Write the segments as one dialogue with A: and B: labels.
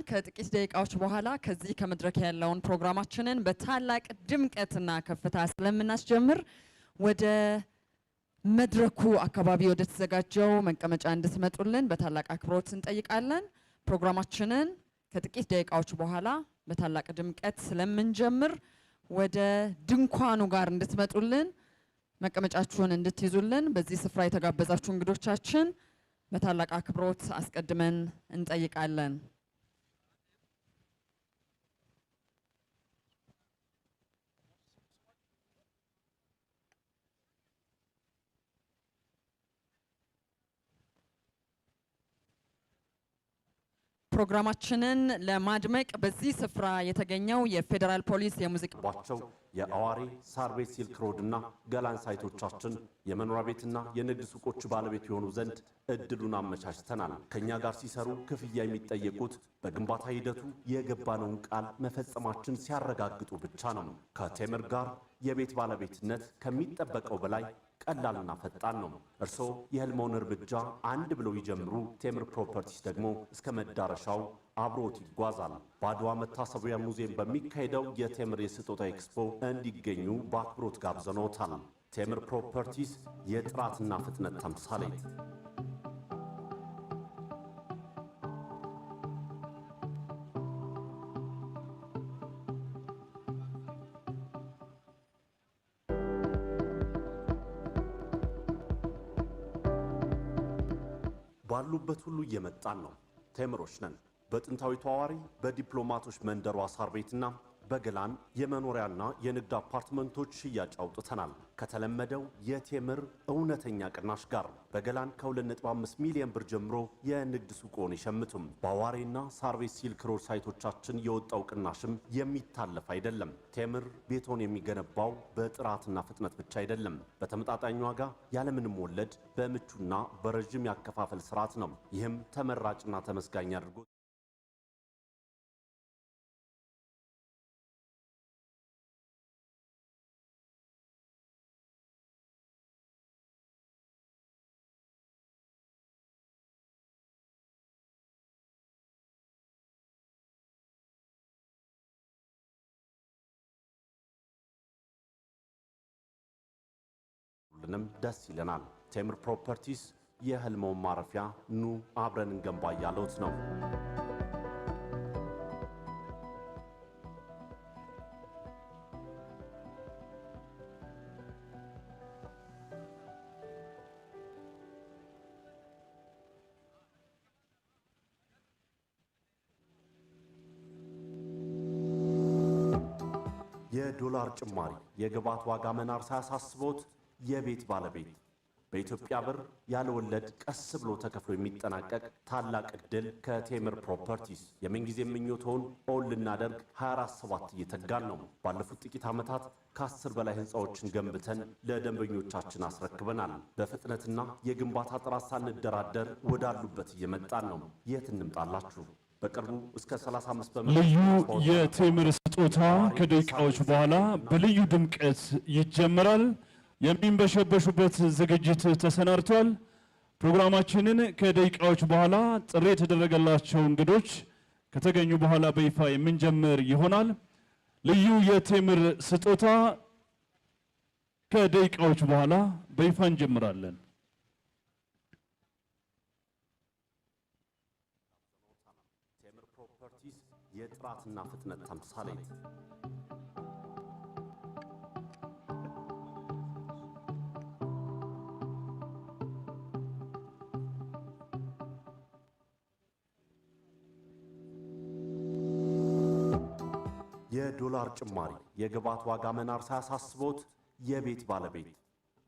A: ከጥቂት ደቂቃዎች በኋላ ከዚህ ከመድረክ ያለውን ፕሮግራማችንን በታላቅ ድምቀትና ከፍታ ስለምናስጀምር ወደ መድረኩ አካባቢ ወደ ተዘጋጀው መቀመጫ እንድትመጡልን በታላቅ አክብሮት እንጠይቃለን። ፕሮግራማችንን ከጥቂት ደቂቃዎች በኋላ በታላቅ ድምቀት ስለምንጀምር ወደ ድንኳኑ ጋር እንድትመጡልን መቀመጫችሁን እንድትይዙልን በዚህ ስፍራ የተጋበዛችሁ እንግዶቻችን በታላቅ አክብሮት አስቀድመን እንጠይቃለን። ፕሮግራማችንን ለማድመቅ በዚህ ስፍራ የተገኘው የፌደራል ፖሊስ የሙዚቃ
B: ባቸው የአዋሪ ሳር ቤት ሲልክ ሮድና ገላን ሳይቶቻችን የመኖሪያ ቤትና የንግድ ሱቆች ባለቤት የሆኑ ዘንድ እድሉን አመቻችተናል። ከኛ ጋር ሲሰሩ ክፍያ የሚጠየቁት በግንባታ ሂደቱ የገባነውን ቃል መፈጸማችን ሲያረጋግጡ ብቻ ነው። ከቴምር ጋር የቤት ባለቤትነት ከሚጠበቀው በላይ ቀላልና ፈጣን ነው። እርስዎ የህልሞን እርምጃ አንድ ብለው ይጀምሩ፣ ቴምር ፕሮፐርቲስ ደግሞ እስከ መዳረሻው አብሮት ይጓዛል። በአድዋ መታሰቢያ ሙዚየም በሚካሄደው የቴምር የስጦታ ኤክስፖ እንዲገኙ በአክብሮት ጋብዘኖታል። ቴምር ፕሮፐርቲስ የጥራትና ፍጥነት ተምሳሌት። ባሉበት ሁሉ እየመጣን ነው። ቴምሮች ነን። በጥንታዊቷ አዋሪ በዲፕሎማቶች መንደሯ ሳር ቤትና በገላን የመኖሪያና የንግድ አፓርትመንቶች ሽያጭ አውጥተናል። ከተለመደው የቴምር እውነተኛ ቅናሽ ጋር በገላን ከ2.5 ሚሊዮን ብር ጀምሮ የንግድ ሱቆን ይሸምቱም። በአዋሪና ሳር ቤት ሲልክ ሮድ ሳይቶቻችን የወጣው ቅናሽም የሚታለፍ አይደለም። ቴምር ቤቶን የሚገነባው በጥራትና ፍጥነት ብቻ አይደለም፣ በተመጣጣኝ ዋጋ ያለምንም ወለድ በምቹና በረጅም ያከፋፈል ስርዓት ነው። ይህም ተመራጭና ተመስጋኝ አድርጎ ለንም ደስ ይለናል። ቴምር ፕሮፐርቲስ የህልሞን ማረፊያ ኑ አብረን እንገንባ ያለውት ነው። የዶላር ጭማሪ የግብአት ዋጋ መናር ሳያሳስቦት የቤት ባለቤት በኢትዮጵያ ብር ያለ ወለድ ቀስ ብሎ ተከፍሎ የሚጠናቀቅ ታላቅ ዕድል ከቴምር ፕሮፐርቲስ የምንጊዜ ምኞቶን ኦን ልናደርግ 24/7 እየተጋን ነው። ባለፉት ጥቂት ዓመታት ከ10 በላይ ህንፃዎችን ገንብተን ለደንበኞቻችን አስረክበናል። በፍጥነትና የግንባታ ጥራት ሳንደራደር ወዳሉበት እየመጣን ነው። የት እንምጣላችሁ? በቅርቡ እስከ 35%
C: ልዩ የቴምር ስጦታ ከደቂቃዎች በኋላ በልዩ ድምቀት ይጀምራል። የሚንበሸበሹበት ዝግጅት ተሰናድቷል። ፕሮግራማችንን ከደቂቃዎች በኋላ ጥሪ የተደረገላቸው እንግዶች ከተገኙ በኋላ በይፋ የምንጀምር ይሆናል። ልዩ የቴምር ስጦታ ከደቂቃዎች በኋላ በይፋ እንጀምራለን።
B: ቴምር ፕሮፐርቲስ የጥራትና ፍጥነት ተምሳሌት። የዶላር ጭማሪ የግብአት ዋጋ መናር ሳያሳስቦት የቤት ባለቤት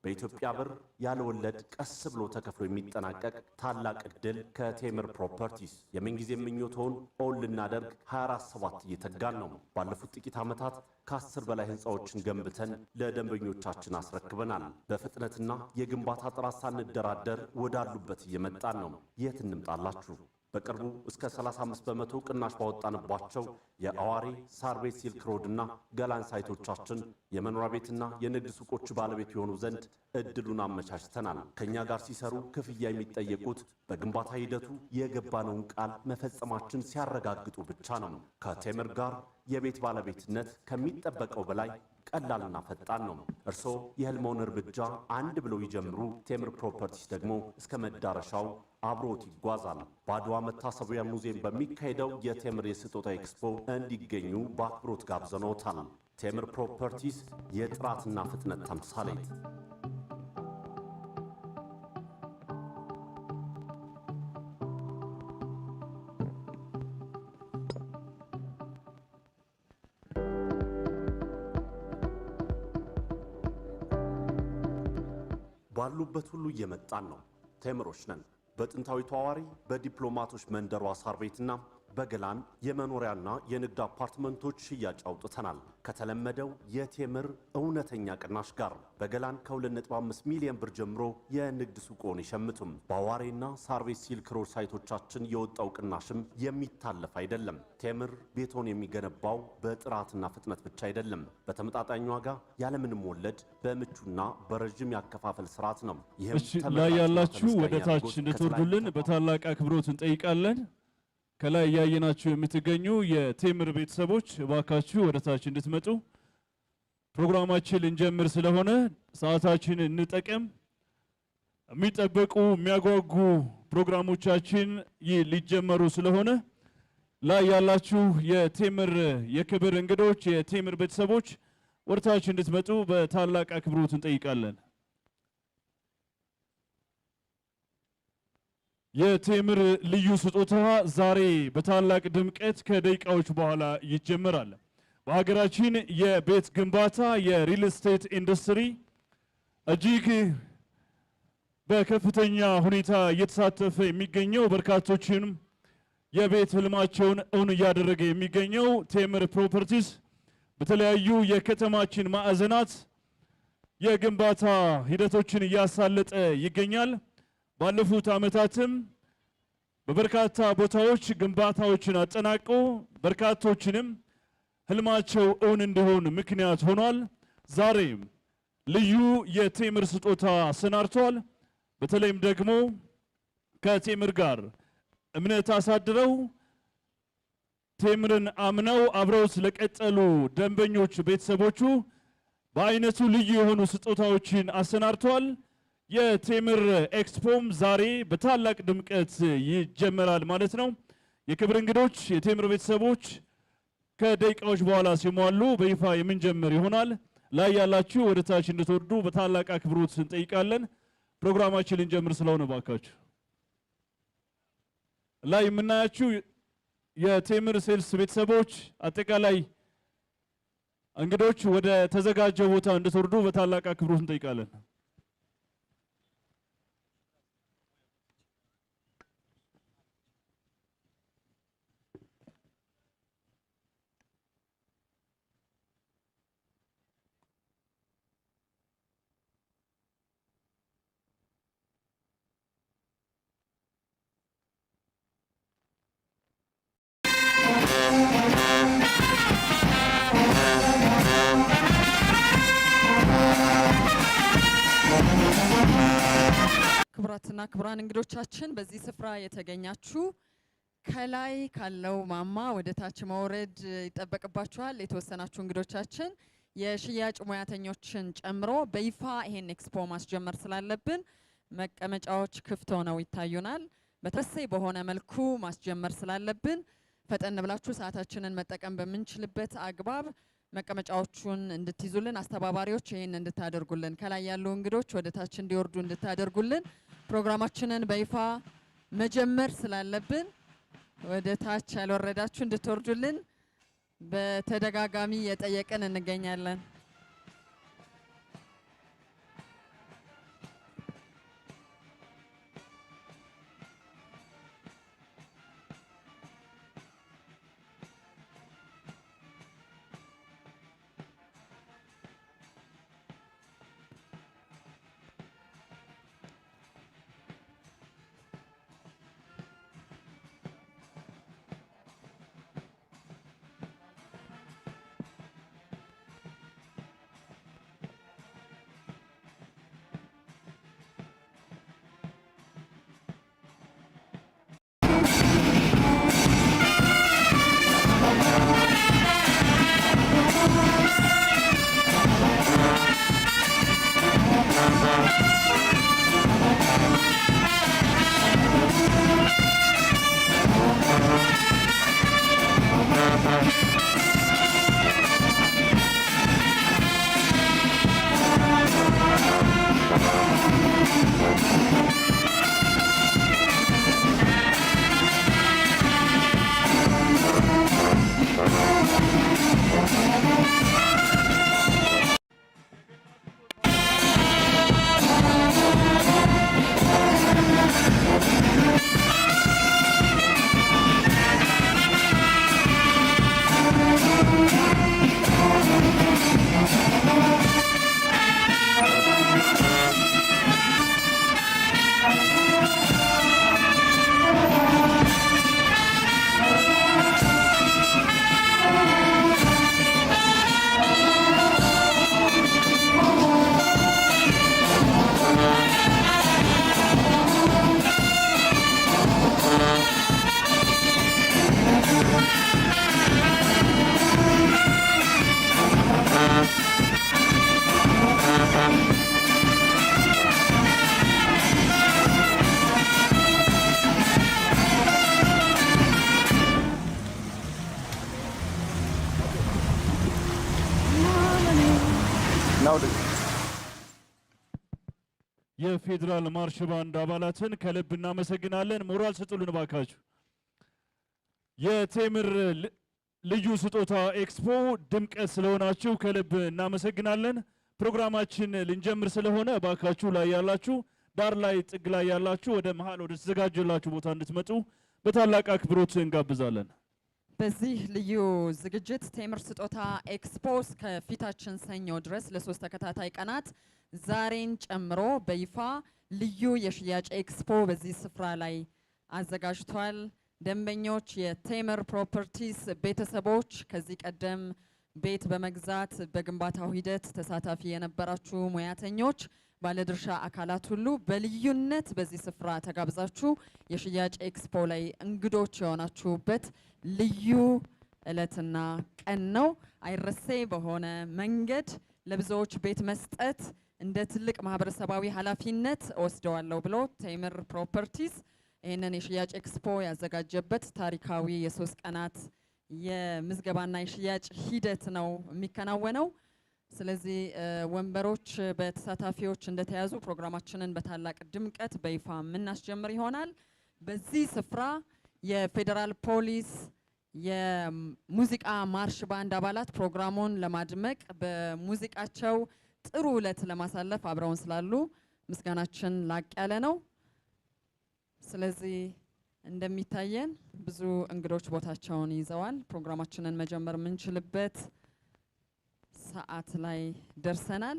B: በኢትዮጵያ ብር ያለ ወለድ ቀስ ብሎ ተከፍሎ የሚጠናቀቅ ታላቅ ዕድል ከቴምር ፕሮፐርቲስ የምንጊዜ ምኞቶን ኦን ልናደርግ 24/7 እየተጋን ነው። ባለፉት ጥቂት ዓመታት ከ10 በላይ ህንፃዎችን ገንብተን ለደንበኞቻችን አስረክበናል። በፍጥነትና የግንባታ ጥራት ሳንደራደር ወዳሉበት እየመጣን ነው። የት እንምጣላችሁ? በቅርቡ እስከ 35% ቅናሽ ባወጣንባቸው የአዋሬ ሳር ቤት ሲልክ ሮድና ገላን ሳይቶቻችን የመኖሪያ ቤትና የንግድ ሱቆች ባለቤት የሆኑ ዘንድ እድሉን አመቻችተናል። ከኛ ጋር ሲሰሩ ክፍያ የሚጠየቁት በግንባታ ሂደቱ የገባነውን ቃል መፈጸማችን ሲያረጋግጡ ብቻ ነው። ከቴምር ጋር የቤት ባለቤትነት ከሚጠበቀው በላይ ቀላልና ፈጣን ነው። እርስዎ የህልሞን እርምጃ አንድ ብለው ይጀምሩ። ቴምር ፕሮፐርቲስ ደግሞ እስከ መዳረሻው አብሮት ይጓዛል። በአድዋ መታሰቢያ ሙዚየም በሚካሄደው የቴምር የስጦታ ኤክስፖ እንዲገኙ በአክብሮት ጋብዘኖታል። ቴምር ፕሮፐርቲስ የጥራትና ፍጥነት ተምሳሌት። ባሉበት ሁሉ እየመጣን ነው። ቴምሮች ነን። በጥንታዊቷ አዋሪ በዲፕሎማቶች መንደሯ ሳር ቤትና በገላን የመኖሪያና የንግድ አፓርትመንቶች ሽያጭ አውጥተናል። ከተለመደው የቴምር እውነተኛ ቅናሽ ጋር በገላን ከ2.5 ሚሊዮን ብር ጀምሮ የንግድ ሱቆን ይሸምቱም። በአዋሬና ሳር ቤት ሲልክ ሮድ ሳይቶቻችን የወጣው ቅናሽም የሚታለፍ አይደለም። ቴምር ቤቶን የሚገነባው በጥራትና ፍጥነት ብቻ አይደለም፣ በተመጣጣኝ ዋጋ ያለምንም ወለድ በምቹና በረጅም ያከፋፈል ስርዓት ነው። ይህም
C: ላይ ያላችሁ ወደ ታች እንድትወርዱልን በታላቅ አክብሮት እንጠይቃለን። ከላይ ያየናችሁ የምትገኙ የቴምር ቤተሰቦች እባካችሁ ወደ ታች እንድትመጡ። ፕሮግራማችን ልንጀምር ስለሆነ ሰዓታችን እንጠቀም። የሚጠበቁ የሚያጓጉ ፕሮግራሞቻችን ሊጀመሩ ስለሆነ ላይ ያላችሁ የቴምር የክብር እንግዶች፣ የቴምር ቤተሰቦች ወደ ታች እንድትመጡ በታላቅ አክብሮት እንጠይቃለን። የቴምር ልዩ ስጦታ ዛሬ በታላቅ ድምቀት ከደቂቃዎች በኋላ ይጀምራል። በሀገራችን የቤት ግንባታ የሪል ስቴት ኢንዱስትሪ እጅግ በከፍተኛ ሁኔታ እየተሳተፈ የሚገኘው በርካቶችንም የቤት ህልማቸውን እውን እያደረገ የሚገኘው ቴምር ፕሮፐርቲስ በተለያዩ የከተማችን ማዕዘናት የግንባታ ሂደቶችን እያሳለጠ ይገኛል። ባለፉት ዓመታትም በበርካታ ቦታዎች ግንባታዎችን አጠናቆ በርካቶችንም ህልማቸው እውን እንዲሆን ምክንያት ሆኗል። ዛሬም ልዩ የቴምር ስጦታ አሰናድቷል። በተለይም ደግሞ ከቴምር ጋር እምነት አሳድረው ቴምርን አምነው አብረው ስለቀጠሉ ደንበኞች ቤተሰቦቹ በአይነቱ ልዩ የሆኑ ስጦታዎችን አሰናድቷል። የቴምር ኤክስፖም ዛሬ በታላቅ ድምቀት ይጀመራል ማለት ነው። የክብር እንግዶች፣ የቴምር ቤተሰቦች ከደቂቃዎች በኋላ ሲሟሉ በይፋ የምንጀምር ይሆናል። ላይ ያላችሁ ወደ ታች እንድትወርዱ በታላቅ አክብሮት እንጠይቃለን። ፕሮግራማችን ልንጀምር ስለሆነ ባካችሁ ላይ የምናያችሁ የቴምር ሴልስ ቤተሰቦች አጠቃላይ እንግዶች ወደ ተዘጋጀው ቦታ እንድትወርዱ በታላቅ አክብሮት እንጠይቃለን።
A: ክቡራትና ክቡራን እንግዶቻችን በዚህ ስፍራ የተገኛችሁ ከላይ ካለው ማማ ወደ ታች መውረድ ይጠበቅባችኋል። የተወሰናችሁ እንግዶቻችን የሽያጭ ሙያተኞችን ጨምሮ በይፋ ይሄን ኤክስፖ ማስጀመር ስላለብን መቀመጫዎች ክፍት ሆነው ይታዩናል። በተሰይ በሆነ መልኩ ማስጀመር ስላለብን ፈጠን ብላችሁ ሰዓታችንን መጠቀም በምንችልበት አግባብ መቀመጫዎቹን እንድትይዙልን፣ አስተባባሪዎች ይሄን እንድታደርጉልን፣ ከላይ ያሉ እንግዶች ወደ ታች እንዲወርዱ እንድታደርጉልን፣ ፕሮግራማችንን በይፋ መጀመር ስላለብን ወደ ታች ያልወረዳችሁ እንድትወርዱልን በተደጋጋሚ የጠየቅን እንገኛለን።
C: የፌዴራል ማርሽ ባንድ አባላትን ከልብ እናመሰግናለን። ሞራል ስጡልን ባካችሁ። የቴምር ልዩ ስጦታ ኤክስፖ ድምቀት ስለሆናችሁ ከልብ እናመሰግናለን። ፕሮግራማችን ልንጀምር ስለሆነ ባካችሁ ላይ ያላችሁ ዳር ላይ ጥግ ላይ ያላችሁ ወደ መሃል ወደ ተዘጋጀላችሁ ቦታ እንድትመጡ በታላቅ አክብሮት እንጋብዛለን።
A: በዚህ ልዩ ዝግጅት ቴምር ስጦታ ኤክስፖ ከፊታችን ሰኞ ድረስ ለ3 ተከታታይ ቀናት ዛሬን ጨምሮ በይፋ ልዩ የሽያጭ ኤክስፖ በዚህ ስፍራ ላይ አዘጋጅቷል። ደንበኞች፣ የቴምር ፕሮፐርቲስ ቤተሰቦች፣ ከዚህ ቀደም ቤት በመግዛት በግንባታው ሂደት ተሳታፊ የነበራችሁ ሙያተኞች፣ ባለድርሻ አካላት ሁሉ በልዩነት በዚህ ስፍራ ተጋብዛችሁ የሽያጭ ኤክስፖ ላይ እንግዶች የሆናችሁበት ልዩ ዕለትና ቀን ነው። አይረሴ በሆነ መንገድ ለብዙዎች ቤት መስጠት እንደ ትልቅ ማህበረሰባዊ ኃላፊነት ወስደዋለሁ ብሎ ቴምር ፕሮፐርቲስ ይህንን የሽያጭ ኤክስፖ ያዘጋጀበት ታሪካዊ የ3 ቀናት የምዝገባና የሽያጭ ሂደት ነው የሚከናወነው። ስለዚህ ወንበሮች በተሳታፊዎች እንደተያዙ ፕሮግራማችንን በታላቅ ድምቀት በይፋ የምናስጀምር ይሆናል። በዚህ ስፍራ የፌዴራል ፖሊስ የሙዚቃ ማርሽ ባንድ አባላት ፕሮግራሙን ለማድመቅ በሙዚቃቸው ጥሩ ዕለት ለማሳለፍ አብረውን ስላሉ ምስጋናችን ላቅ ያለ ነው። ስለዚህ እንደሚታየን ብዙ እንግዶች ቦታቸውን ይዘዋል። ፕሮግራማችንን መጀመር የምንችልበት ሰዓት ላይ ደርሰናል።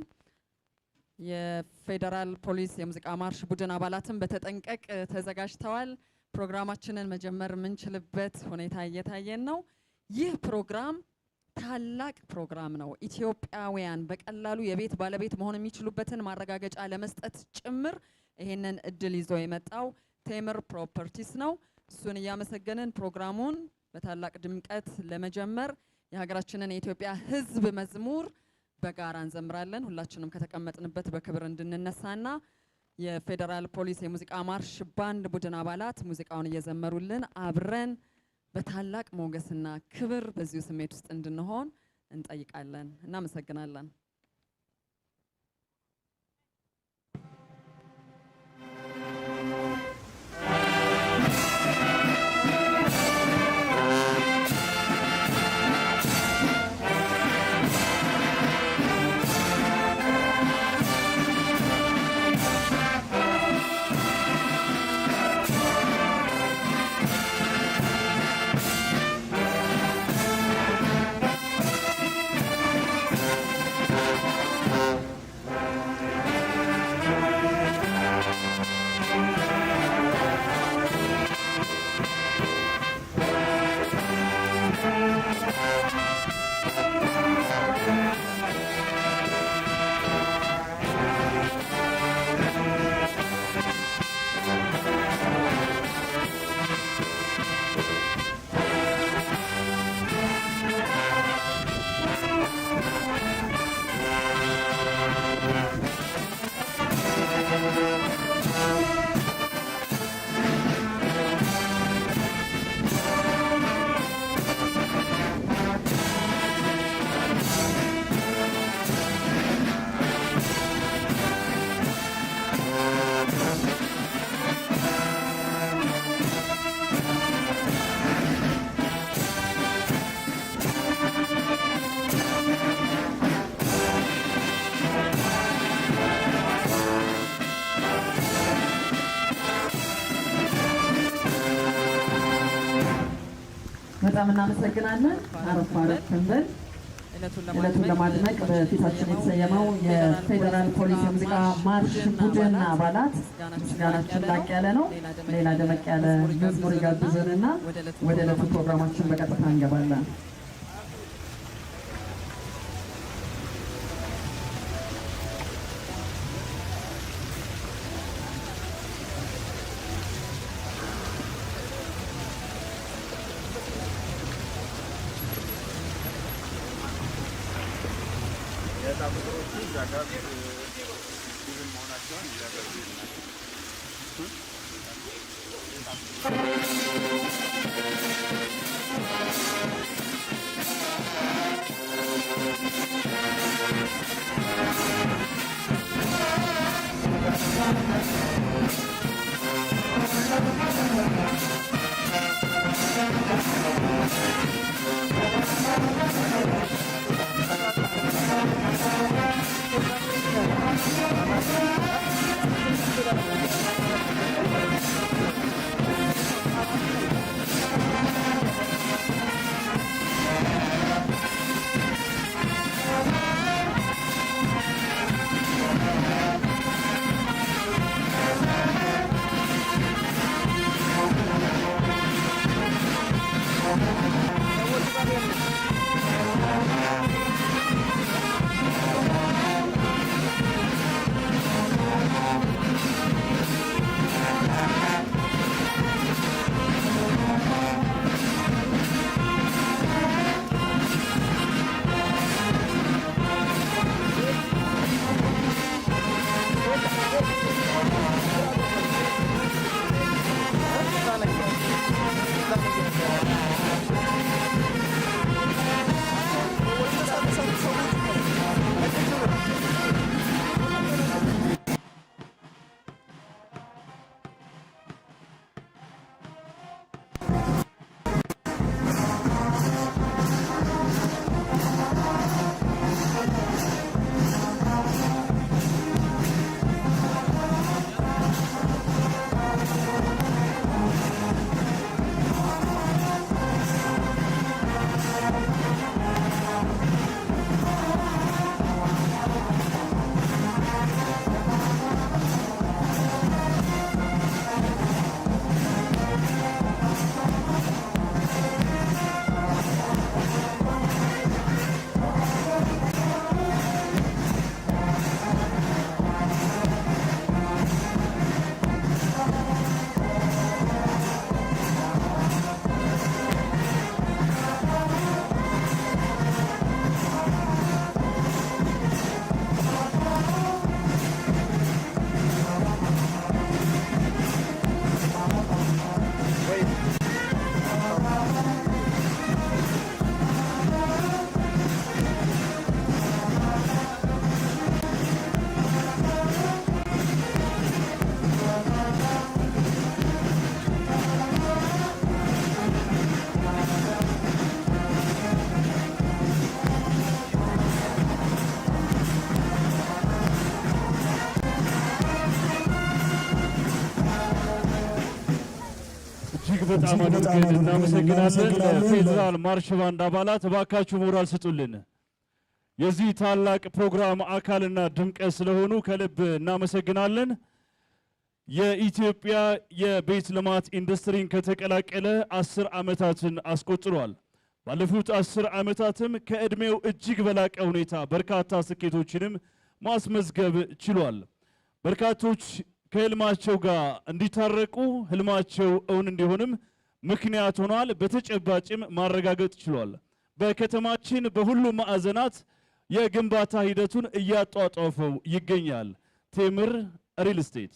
A: የፌዴራል ፖሊስ የሙዚቃ ማርሽ ቡድን አባላትም በተጠንቀቅ ተዘጋጅተዋል። ፕሮግራማችንን መጀመር የምንችልበት ሁኔታ እየታየን ነው። ይህ ፕሮግራም ታላቅ ፕሮግራም ነው። ኢትዮጵያውያን በቀላሉ የቤት ባለቤት መሆን የሚችሉበትን ማረጋገጫ ለመስጠት ጭምር ይሄንን እድል ይዞ የመጣው ቴምር ፕሮፐርቲስ ነው። እሱን እያመሰገንን ፕሮግራሙን በታላቅ ድምቀት ለመጀመር የሀገራችንን የኢትዮጵያ ሕዝብ መዝሙር በጋራ እንዘምራለን። ሁላችንም ከተቀመጥንበት በክብር እንድንነሳና የፌዴራል ፖሊስ የሙዚቃ ማርሽ ባንድ ቡድን አባላት ሙዚቃውን እየዘመሩልን አብረን በታላቅ ሞገስና ክብር በዚሁ ስሜት ውስጥ እንድንሆን እንጠይቃለን። እናመሰግናለን። በጣም እናመሰግናለን። አረፍ አረፍ እንበል። ዕለቱን ለማድመቅ በፊታችን የተሰየመው የፌዴራል ፖሊስ የሙዚቃ ማርሽ ቡድን አባላት ምስጋናችን ላቅ ያለ ነው። ሌላ ደመቅ ያለ መዝሙር ይጋብዙንና ወደ ዕለቱ ፕሮግራማችን በቀጥታ እንገባለን።
C: በጣም አድርገን እናመሰግናለን። ለፌዴራል ማርሽ ባንድ አባላት እባካችሁ ሞራል ስጡልን። የዚህ ታላቅ ፕሮግራም አካልና ድምቀት ስለሆኑ ከልብ እናመሰግናለን። የኢትዮጵያ የቤት ልማት ኢንዱስትሪን ከተቀላቀለ 10 ዓመታትን አስቆጥሯል። ባለፉት 10 ዓመታትም ከዕድሜው እጅግ በላቀ ሁኔታ በርካታ ስኬቶችንም ማስመዝገብ ችሏል። በርካቶች ከህልማቸው ጋር እንዲታረቁ ህልማቸው እውን እንዲሆንም ምክንያት ሆኗል። በተጨባጭም ማረጋገጥ ችሏል። በከተማችን በሁሉም ማዕዘናት የግንባታ ሂደቱን እያጧጧፈው ይገኛል። ቴምር ሪል ስቴት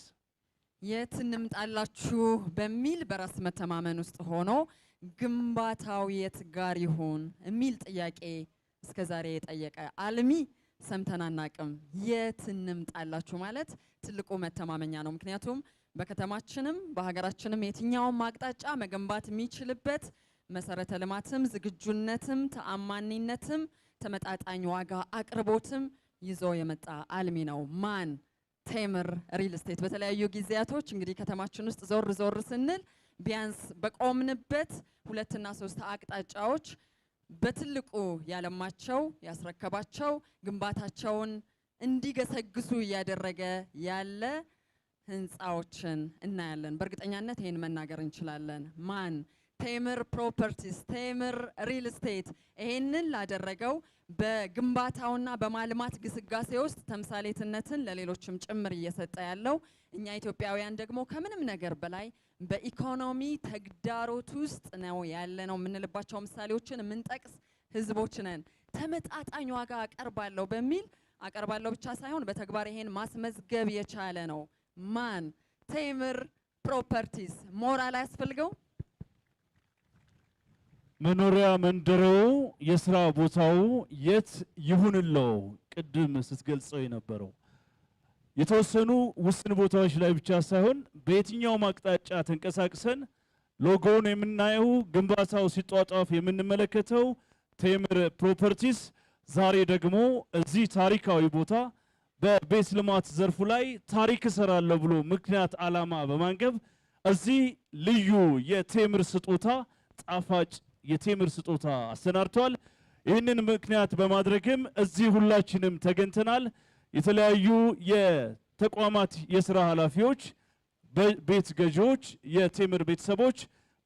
A: የት እንምጣላችሁ በሚል በራስ መተማመን ውስጥ ሆኖ ግንባታው የት ጋር ይሆን የሚል ጥያቄ እስከዛሬ የጠየቀ አልሚ ሰምተን አናቅም። የት እንምጣላችሁ ማለት ትልቁ መተማመኛ ነው። ምክንያቱም በከተማችንም በሀገራችንም የትኛውም አቅጣጫ መገንባት የሚችልበት መሰረተ ልማትም ዝግጁነትም ተአማኒነትም ተመጣጣኝ ዋጋ አቅርቦትም ይዞ የመጣ አልሚ ነው። ማን? ቴምር ሪል ስቴት። በተለያዩ ጊዜያቶች እንግዲህ ከተማችን ውስጥ ዞር ዞር ስንል ቢያንስ በቆምንበት 2 እና 3 አቅጣጫዎች በትልቁ ያለማቸው ያስረከባቸው ግንባታቸውን እንዲገሰግሱ እያደረገ ያለ ህንፃዎችን እናያለን። በእርግጠኛነት ይሄን መናገር እንችላለን። ማን? ቴምር ፕሮፐርቲስ፣ ቴምር ሪል ስቴት። ይሄንን ላደረገው በግንባታውና በማልማት ግስጋሴ ውስጥ ተምሳሌትነትን ለሌሎችም ጭምር እየሰጠ ያለው እኛ ኢትዮጵያውያን ደግሞ ከምንም ነገር በላይ በኢኮኖሚ ተግዳሮት ውስጥ ነው ያለነው የምንልባቸው ምሳሌዎችን የምንጠቅስ ህዝቦች ነን። ተመጣጣኝ ዋጋ አቀርባለሁ በሚል አቀርባለሁ ብቻ ሳይሆን በተግባር ይሄን ማስመዝገብ የቻለ ነው። ማን? ቴምር ፕሮፐርቲስ። ሞራል አያስፈልገው?
C: መኖሪያ መንደረው የስራ ቦታው የት ይሁንለው? ቅድም ስትገልጸው የነበረው የተወሰኑ ውስን ቦታዎች ላይ ብቻ ሳይሆን በየትኛውም አቅጣጫ ተንቀሳቅሰን ሎጎውን የምናየው ግንባታው ሲጧጧፍ የምንመለከተው ቴምር ፕሮፐርቲስ ዛሬ ደግሞ እዚህ ታሪካዊ ቦታ በቤት ልማት ዘርፉ ላይ ታሪክ እሰራለሁ ብሎ ምክንያት ዓላማ በማንገብ እዚህ ልዩ የቴምር ስጦታ ጣፋጭ የቴምር ስጦታ አሰናድቷል። ይህንን ምክንያት በማድረግም እዚህ ሁላችንም ተገኝተናል። የተለያዩ የተቋማት የሥራ ኃላፊዎች፣ ቤት ገዢዎች፣ የቴምር ቤተሰቦች፣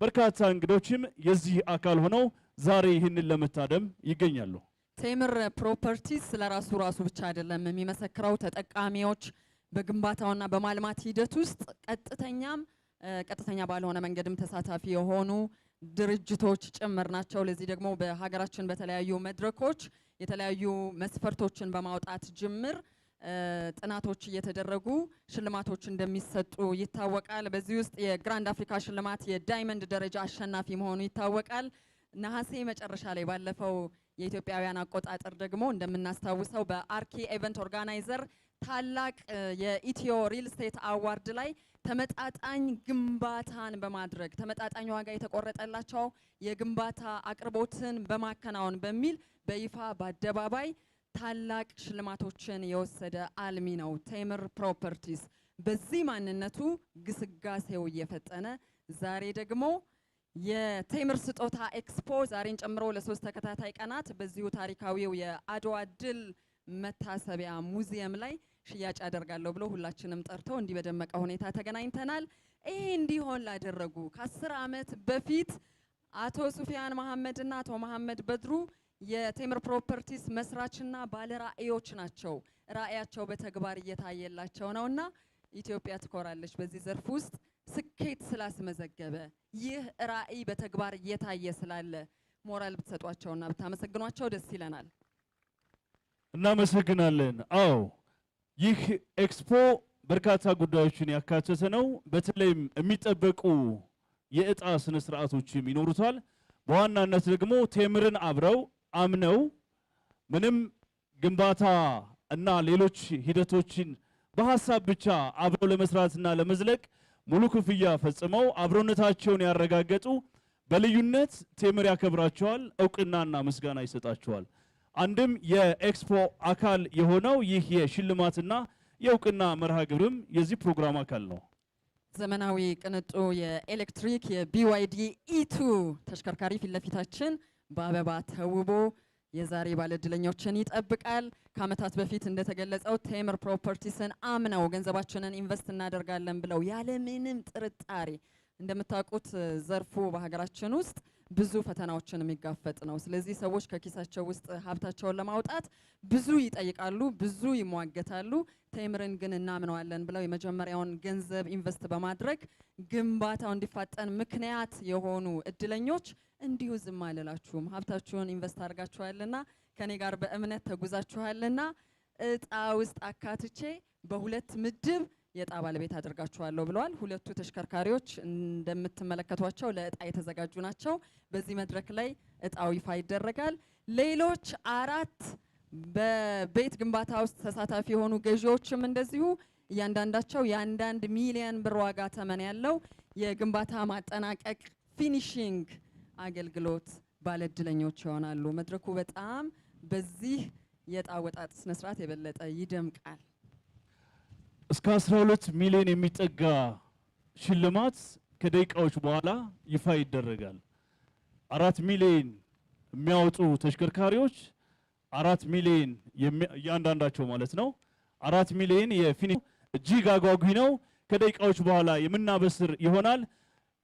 C: በርካታ እንግዶችም የዚህ አካል ሆነው ዛሬ ይህንን ለመታደም ይገኛሉ።
A: ቴምር ፕሮፐርቲስ ስለራሱ ራሱ ብቻ አይደለም የሚመሰክረው። ተጠቃሚዎች በግንባታውና በማልማት ሂደት ውስጥ ቀጥተኛ ባልሆነ መንገድም ተሳታፊ የሆኑ ድርጅቶች ጭምር ናቸው። ለዚህ ደግሞ በሀገራችን በተለያዩ መድረኮች የተለያዩ መስፈርቶችን በማውጣት ጅምር ጥናቶች እየተደረጉ ሽልማቶች እንደሚሰጡ ይታወቃል። በዚህ ውስጥ የግራንድ አፍሪካ ሽልማት የዳይመንድ ደረጃ አሸናፊ መሆኑ ይታወቃል። ነሐሴ መጨረሻ ላይ ባለፈው የኢትዮጵያውያን አቆጣጠር ደግሞ እንደምናስታውሰው በአርኪ ኢቨንት ኦርጋናይዘር ታላቅ የኢትዮ ሪል ስቴት አዋርድ ላይ ተመጣጣኝ ግንባታን በማድረግ ተመጣጣኝ ዋጋ የተቆረጠላቸው የግንባታ አቅርቦትን በማከናወን በሚል በይፋ በአደባባይ ታላቅ ሽልማቶችን የወሰደ አልሚ ነው ቴምር ፕሮፐርቲስ። በዚህ ማንነቱ ግስጋሴው እየፈጠነ ዛሬ ደግሞ የቴምር ስጦታ ኤክስፖ ዛሬን ጨምሮ ለ3 ተከታታይ ቀናት በዚሁ ታሪካዊው የአድዋ ድል መታሰቢያ ሙዚየም ላይ ሽያጭ ያደርጋለሁ ብሎ ሁላችንም ጠርተው እንዲህ በደመቀ ሁኔታ ተገናኝተናል። ይሄ እንዲሆን ላደረጉ ከ10 ዓመት በፊት አቶ ሱፊያን መሐመድና አቶ መሐመድ በድሩ የቴምር ፕሮፐርቲስ መስራችና ባለራዕዮች ናቸው። ራዕያቸው በተግባር እየታየላቸው ነውና ኢትዮጵያ ትኮራለች በዚህ ዘርፍ ውስጥ ስኬት ስላስመዘገበ። ይህ ራዕይ በተግባር እየታየ ስላለ ሞራል ብትሰጧቸውና ብታመሰግኗቸው ደስ ይለናል።
C: እናመሰግናለን። አዎ ይህ ኤክስፖ በርካታ ጉዳዮችን ያካተተ ነው። በተለይም የሚጠበቁ የእጣ ስነ ስርዓቶችም ይኖሩታል። በዋናነት ደግሞ ቴምርን አብረው አምነው ምንም ግንባታ እና ሌሎች ሂደቶችን በሐሳብ ብቻ አብረው ለመስራትና ለመዝለቅ ሙሉ ክፍያ ፈጽመው አብሮነታቸውን ያረጋገጡ በልዩነት ቴምር ያከብራቸዋል፣ እውቅናና ምስጋና ይሰጣቸዋል። አንድም የኤክስፖ አካል የሆነው ይህ የሽልማትና የእውቅና መርሃ ግብርም የዚህ ፕሮግራም አካል ነው።
A: ዘመናዊ ቅንጡ የኤሌክትሪክ የቢዋይዲ ኢቱ ተሽከርካሪ ፊት ለፊታችን በአበባ ተውቦ የዛሬ ባለድለኞችን ይጠብቃል። ከዓመታት በፊት እንደተገለጸው ቴምር ፕሮፐርቲስን አምነው ገንዘባችንን ኢንቨስት እናደርጋለን ብለው ያለምንም ጥርጣሬ እንደምታውቁት ዘርፉ በሀገራችን ውስጥ ብዙ ፈተናዎችን የሚጋፈጥ ነው። ስለዚህ ሰዎች ከኪሳቸው ውስጥ ሀብታቸውን ለማውጣት ብዙ ይጠይቃሉ፣ ብዙ ይሟገታሉ። ቴምርን ግን እናምነዋለን ብለው የመጀመሪያውን ገንዘብ ኢንቨስት በማድረግ ግንባታው እንዲፋጠን ምክንያት የሆኑ እድለኞች እንዲሁ ዝም አልላችሁም። ሀብታችሁን ኢንቨስት አድርጋችኋልና ከኔ ጋር በእምነት ተጉዛችኋልና እጣ ውስጥ አካትቼ በሁለት ምድብ የእጣ ባለቤት አድርጋችኋለሁ ብለዋል። ሁለቱ ተሽከርካሪዎች እንደምትመለከቷቸው ለእጣ የተዘጋጁ ናቸው። በዚህ መድረክ ላይ እጣው ይፋ ይደረጋል። ሌሎች 4 በቤት ግንባታ ውስጥ ተሳታፊ የሆኑ ገዢዎችም እንደዚሁ እያንዳንዳቸው የ1 ሚሊዮን ብር ዋጋ ተመን ያለው የግንባታ ማጠናቀቅ ፊኒሺንግ አገልግሎት ባለድለኞች ይሆናሉ። መድረኩ በጣም በዚህ የእጣ ወጣት ስነስርዓት የበለጠ ይደምቃል።
C: እስከ 12 ሚሊዮን የሚጠጋ ሽልማት ከደቂቃዎች በኋላ ይፋ ይደረጋል። 4 ሚሊዮን የሚያወጡ ተሽከርካሪዎች 4 ሚሊዮን እያንዳንዳቸው ማለት ነው። 4 ሚሊዮን የፊኒሽ እጅግ አጓጊ ነው። ከደቂቃዎች በኋላ የምናበስር ይሆናል።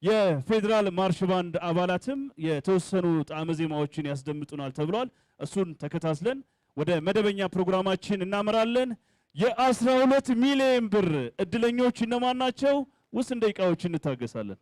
C: የፌዴራል ማርሽ ባንድ አባላትም የተወሰኑ ጣዕመ ዜማዎችን ያስደምጡናል ተብሏል። እሱን ተከታትለን ወደ መደበኛ ፕሮግራማችን እናመራለን። የ12 ሚሊዮን ብር እድለኞች እነማን ናቸው? ውስን ደቂቃዎች እንታገሳለን።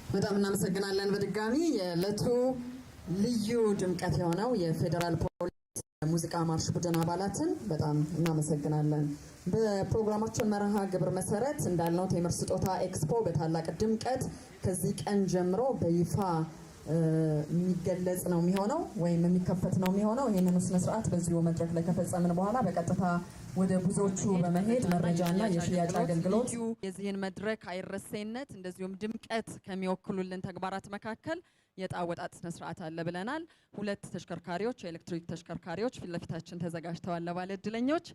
A: በጣም እናመሰግናለን። በድጋሚ የዕለቱ ልዩ ድምቀት የሆነው የፌዴራል ፖሊስ ሙዚቃ ማርሽ ቡድን አባላትን በጣም እናመሰግናለን። በፕሮግራማችን መርሃ ግብር መሰረት እንዳልነው ቴምር ስጦታ ኤክስፖ በታላቅ ድምቀት ከዚህ ቀን ጀምሮ በይፋ የሚገለጽ ነው የሚሆነው ወይም የሚከፈት ነው የሚሆነው። ይሄንን ስነ ስርዓት በዚሁ መድረክ ላይ ከፈጸምን በኋላ በቀጥታ ወደ ብዙዎቹ በመሄድ መረጃና የሽያጭ አገልግሎት የዚህን መድረክ አይረሴነት እንደዚሁም ድምቀት ከሚወክሉልን ተግባራት መካከል የዕጣ አወጣጥ ስነ ስርዓት አለ ብለናል። 2 ተሽከርካሪዎች የኤሌክትሪክ ተሽከርካሪዎች ፊት ለፊታችን ተዘጋጅተዋል ለባለ እድለኞች።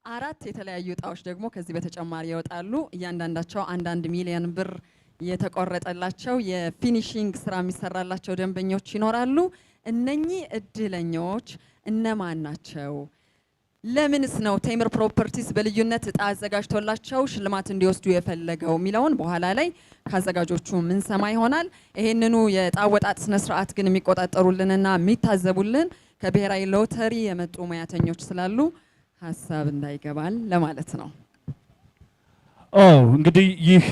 A: 4 የተለያዩ ዕጣዎች ደግሞ ከዚህ በተጨማሪ ይወጣሉ። እያንዳንዳቸው 1 ሚሊዮን ብር የተቆረጠላቸው የፊኒሺንግ ስራ የሚሰራላቸው ደንበኞች ይኖራሉ። እነኚህ እድለኞች እነማን ናቸው? ለምንስ ነው ቴምር ፕሮፐርቲስ በልዩነት ዕጣ አዘጋጅቶላቸው ሽልማት እንዲወስዱ የፈለገው የሚለውን በኋላ ላይ ካዘጋጆቹ ምን ሰማ ይሆናል። ይሄንኑ የዕጣ አወጣጥ ስነ ስርዓት ግን የሚቆጣጠሩልንና የሚታዘቡልን ከብሔራዊ ሎተሪ የመጡ ሙያተኞች ስላሉ ሀሳብ እንዳይገባል ለማለት ነው።
C: እንግዲህ ይህ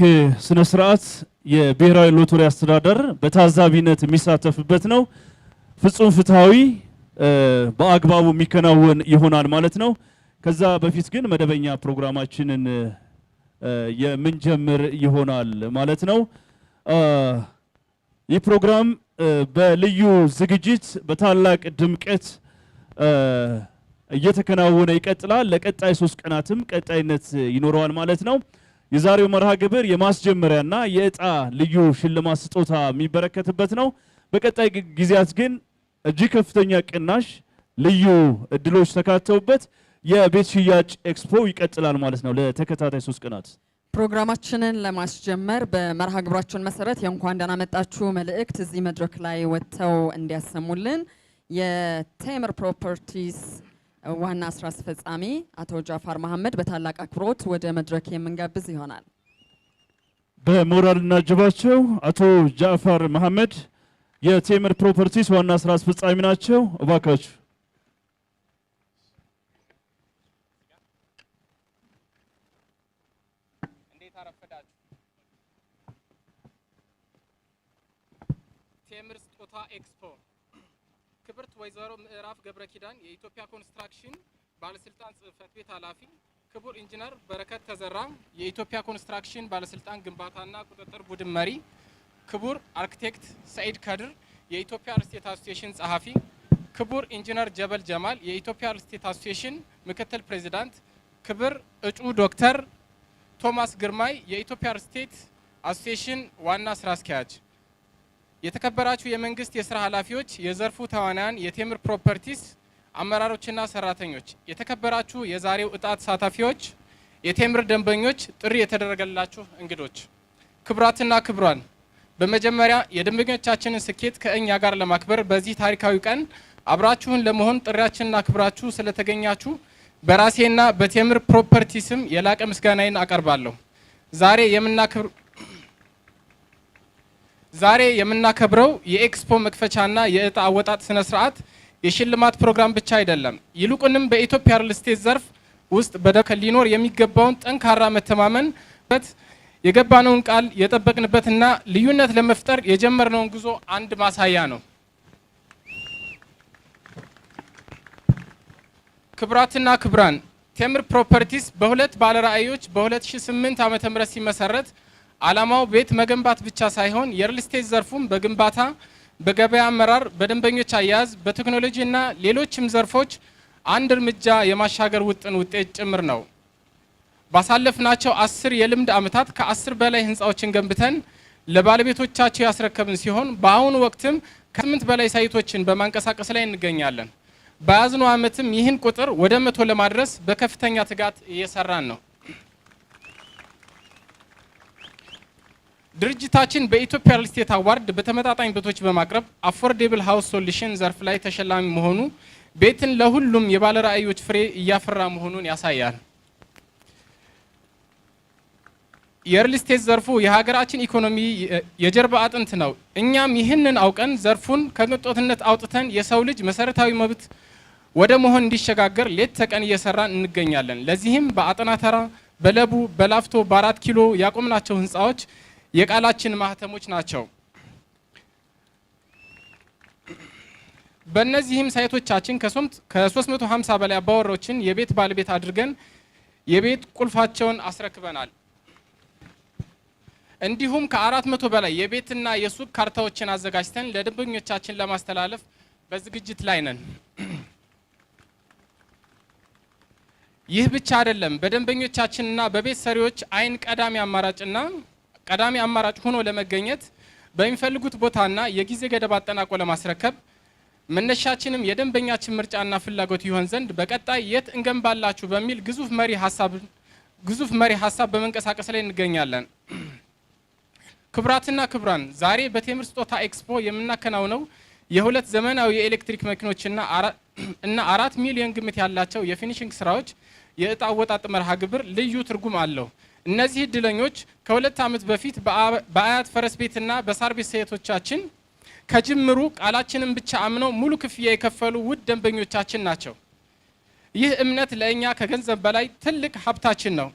C: ስነ ስርዓት የብሔራዊ ሎተሪ አስተዳደር በታዛቢነት የሚሳተፍበት ነው። ፍጹም ፍትሃዊ በአግባቡ የሚከናወን ይሆናል ማለት ነው። ከዛ በፊት ግን መደበኛ ፕሮግራማችንን የምንጀምር ይሆናል ማለት ነው። ይህ ፕሮግራም በልዩ ዝግጅት በታላቅ ድምቀት እየተከናወነ ይቀጥላል። ለቀጣይ 3 ቀናትም ቀጣይነት ይኖረዋል ማለት ነው። የዛሬው መርሃ ግብር የማስጀመሪያና የዕጣ ልዩ ሽልማት ስጦታ የሚበረከትበት ነው። በቀጣይ ጊዜያት ግን እጅግ ከፍተኛ ቅናሽ ልዩ እድሎች ተካተውበት የቤት ሽያጭ ኤክስፖ ይቀጥላል ማለት ነው ለተከታታይ 3 ቀናት።
A: ፕሮግራማችንን ለማስጀመር በመርሃ ግብራችን መሰረት የእንኳን ደህና መጣችሁ መልእክት እዚህ መድረክ ላይ ወጥተው እንዲያሰሙልን የቴምር ፕሮፐርቲስ ዋና ስራ አስፈጻሚ አቶ ጃፋር መሐመድ በታላቅ አክብሮት ወደ መድረክ የምንጋብዝ ይሆናል።
C: በሞራል እናጅባቸው። አቶ ጃፋር መሐመድ የቴምር ፕሮፐርቲስ ዋና ስራ አስፈጻሚ ናቸው። እባካችሁ
D: እንዴት አረፈዳችሁ። ቴምር ስጦታ ኤክስፖ ክብርት ወይዘሮ ምዕራፍ ገብረ ኪዳን የኢትዮጵያ ኮንስትራክሽን ባለስልጣን ጽህፈት ቤት ኃላፊ፣ ክቡር ኢንጂነር በረከት ተዘራ የኢትዮጵያ ኮንስትራክሽን ባለስልጣን ግንባታና ቁጥጥር ቡድን መሪ፣ ክቡር አርክቴክት ሰኢድ ከድር የኢትዮጵያ ሪል ስቴት አሶሲዬሽን ጸሐፊ፣ ክቡር ኢንጂነር ጀበል ጀማል የኢትዮጵያ ሪል ስቴት አሶሲዬሽን ምክትል ፕሬዚዳንት፣ ክቡር እጩ ዶክተር ቶማስ ግርማይ የኢትዮጵያ ሪል ስቴት አሶሲዬሽን ዋና ስራ አስኪያጅ፣ የተከበራችሁ የመንግስት የስራ ኃላፊዎች፣ የዘርፉ ተዋናያን፣ የቴምር ፕሮፐርቲስ አመራሮችና ሰራተኞች፣ የተከበራችሁ የዛሬው ዕጣ ተሳታፊዎች፣ የቴምር ደንበኞች፣ ጥሪ የተደረገላችሁ እንግዶች፣ ክቡራትና ክቡራን፣ በመጀመሪያ የደንበኞቻችንን ስኬት ከእኛ ጋር ለማክበር በዚህ ታሪካዊ ቀን አብራችሁን ለመሆን ጥሪያችንን አክብራችሁ ስለተገኛችሁ በራሴና በቴምር ፕሮፐርቲ ስም የላቀ ምስጋናዬን አቀርባለሁ። ዛሬ የምናከብረው የኤክስፖ መክፈቻና የዕጣ አወጣጥ ስነ ስርዓት የሽልማት ፕሮግራም ብቻ አይደለም። ይልቁንም በኢትዮጵያ ሪል ስቴት ዘርፍ ውስጥ በደከል ሊኖር የሚገባውን ጠንካራ መተማመን የገባነውን ቃል የጠበቅንበትና ልዩነት ለመፍጠር የጀመርነውን ጉዞ አንድ ማሳያ ነው። ክቡራትና ክቡራን፣ ቴምር ፕሮፐርቲስ በሁለት ባለራዕዮች በ2008 ዓ.ም ሲመሰረት ዓላማው ቤት መገንባት ብቻ ሳይሆን የሪል ስቴት ዘርፉን በግንባታ፣ በገበያ አመራር፣ በደንበኞች አያያዝ፣ በቴክኖሎጂና ሌሎችም ዘርፎች አንድ እርምጃ የማሻገር ውጤት ጭምር ነው። ባሳለፍናቸው 10 የልምድ ዓመታት ከ10 በላይ ህንፃዎችን ገንብተን ለባለቤቶቻቸው ያስረከብን ሲሆን በአሁኑ ወቅትም ከ8 በላይ ሳይቶችን በማንቀሳቀስ ላይ እንገኛለን። በያዝነው ዓመትም ይህን ቁጥር ወደ 100 ለማድረስ በከፍተኛ ትጋት እየሰራን ነው። ድርጅታችን በኢትዮጵያ ሪል ስቴት አዋርድ በተመጣጣኝ ቤቶች በማቅረብ አፎርዴብል ሃውስ ሶሉሽን ዘርፍ ላይ ተሸላሚ መሆኑ ቤትን ለሁሉም የባለራዕዮች ፍሬ እያፈራ መሆኑን ያሳያል። የሪል ስቴት ዘርፉ የሀገራችን ኢኮኖሚ የጀርባ አጥንት ነው። እኛም ይህንን አውቀን ዘርፉን ከቅንጦትነት አውጥተን የሰው ልጅ መሰረታዊ መብት ወደ መሆን እንዲሸጋገር ሌት ተቀን እየሰራን እንገኛለን። ለዚህም በአጠናተራ፣ በለቡ፣ በላፍቶ፣ በ4 ኪሎ ያቆምናቸው ህንፃዎች የቃላችን ማህተሞች ናቸው። በእነዚህም ሳይቶቻችን ከ350 በላይ አባወራዎችን የቤት ባለቤት አድርገን የቤት ቁልፋቸውን አስረክበናል። እንዲሁም ከ400 በላይ የቤትና የሱቅ ካርታዎችን አዘጋጅተን ለደንበኞቻችን ለማስተላለፍ በዝግጅት ላይ ነን። ይህ ብቻ አይደለም። በደንበኞቻችንና በቤት ሰሪዎች አይን ቀዳሚ አማራጭ ሆኖ ለመገኘት በሚፈልጉት ቦታና የጊዜ ገደብ አጠናቆ ለማስረከብ መነሻችንም የደንበኛችን ምርጫና ፍላጎት ይሆን ዘንድ በቀጣይ የት እንገንባላችሁ በሚል ግዙፍ መሪ ሀሳብ በመንቀሳቀስ ላይ እንገኛለን። ክቡራትና ክቡራን፣ ዛሬ በቴምር ስጦታ ኤክስፖ የምናከናውነው የሁለት ዘመናዊ የኤሌክትሪክ መኪኖችና 4 ሚሊዮን ግምት ያላቸው የፊኒሺንግ ስራዎች የእጣ አወጣጥ መርሃ ግብር ልዩ ትርጉም አለው። እነዚህ እድለኞች ከ2 ዓመት በፊት በአያት ፈረስ ቤትና በሳር ቤት ሳይቶቻችን ከጅምሩ ቃላችንን ብቻ አምነው ሙሉ ክፍያ የከፈሉ ውድ ደንበኞቻችን ናቸው። ይህ እምነት ለእኛ ከገንዘብ በላይ ትልቅ ሀብታችን ነው።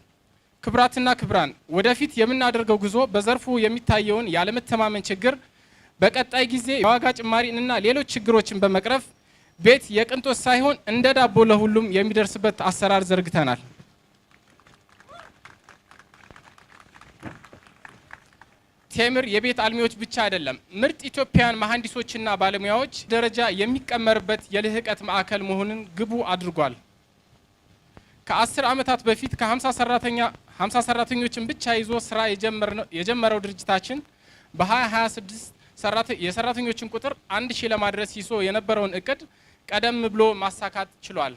D: ክቡራትና ክቡራን፣ ወደፊት የምናደርገው ጉዞ በዘርፉ የሚታየውን ያለመተማመን ችግር በቀጣይ ጊዜ የዋጋ ጭማሪንና ሌሎች ችግሮችን በመቅረፍ ቤት የቅንጦት ሳይሆን እንደ ዳቦ ለሁሉም የሚደርስበት አሰራር ዘርግተናል። ቴምር የቤት አልሚዎች ብቻ አይደለም፣ ምርጥ ኢትዮጵያውያን መሐንዲሶችና ባለሙያዎች ደረጃ የሚቀመርበት የልህቀት ማዕከል መሆኑን ግቡ አድርጓል። ከ10 ዓመታት በፊት ከ50 ሰራተኞችን ብቻ ይዞ ስራ የጀመረው ድርጅታችን በ2026 የሰራተኞችን ቁጥር 1000 ለማድረስ ይዞ የነበረውን እቅድ ቀደም ብሎ ማሳካት ችሏል።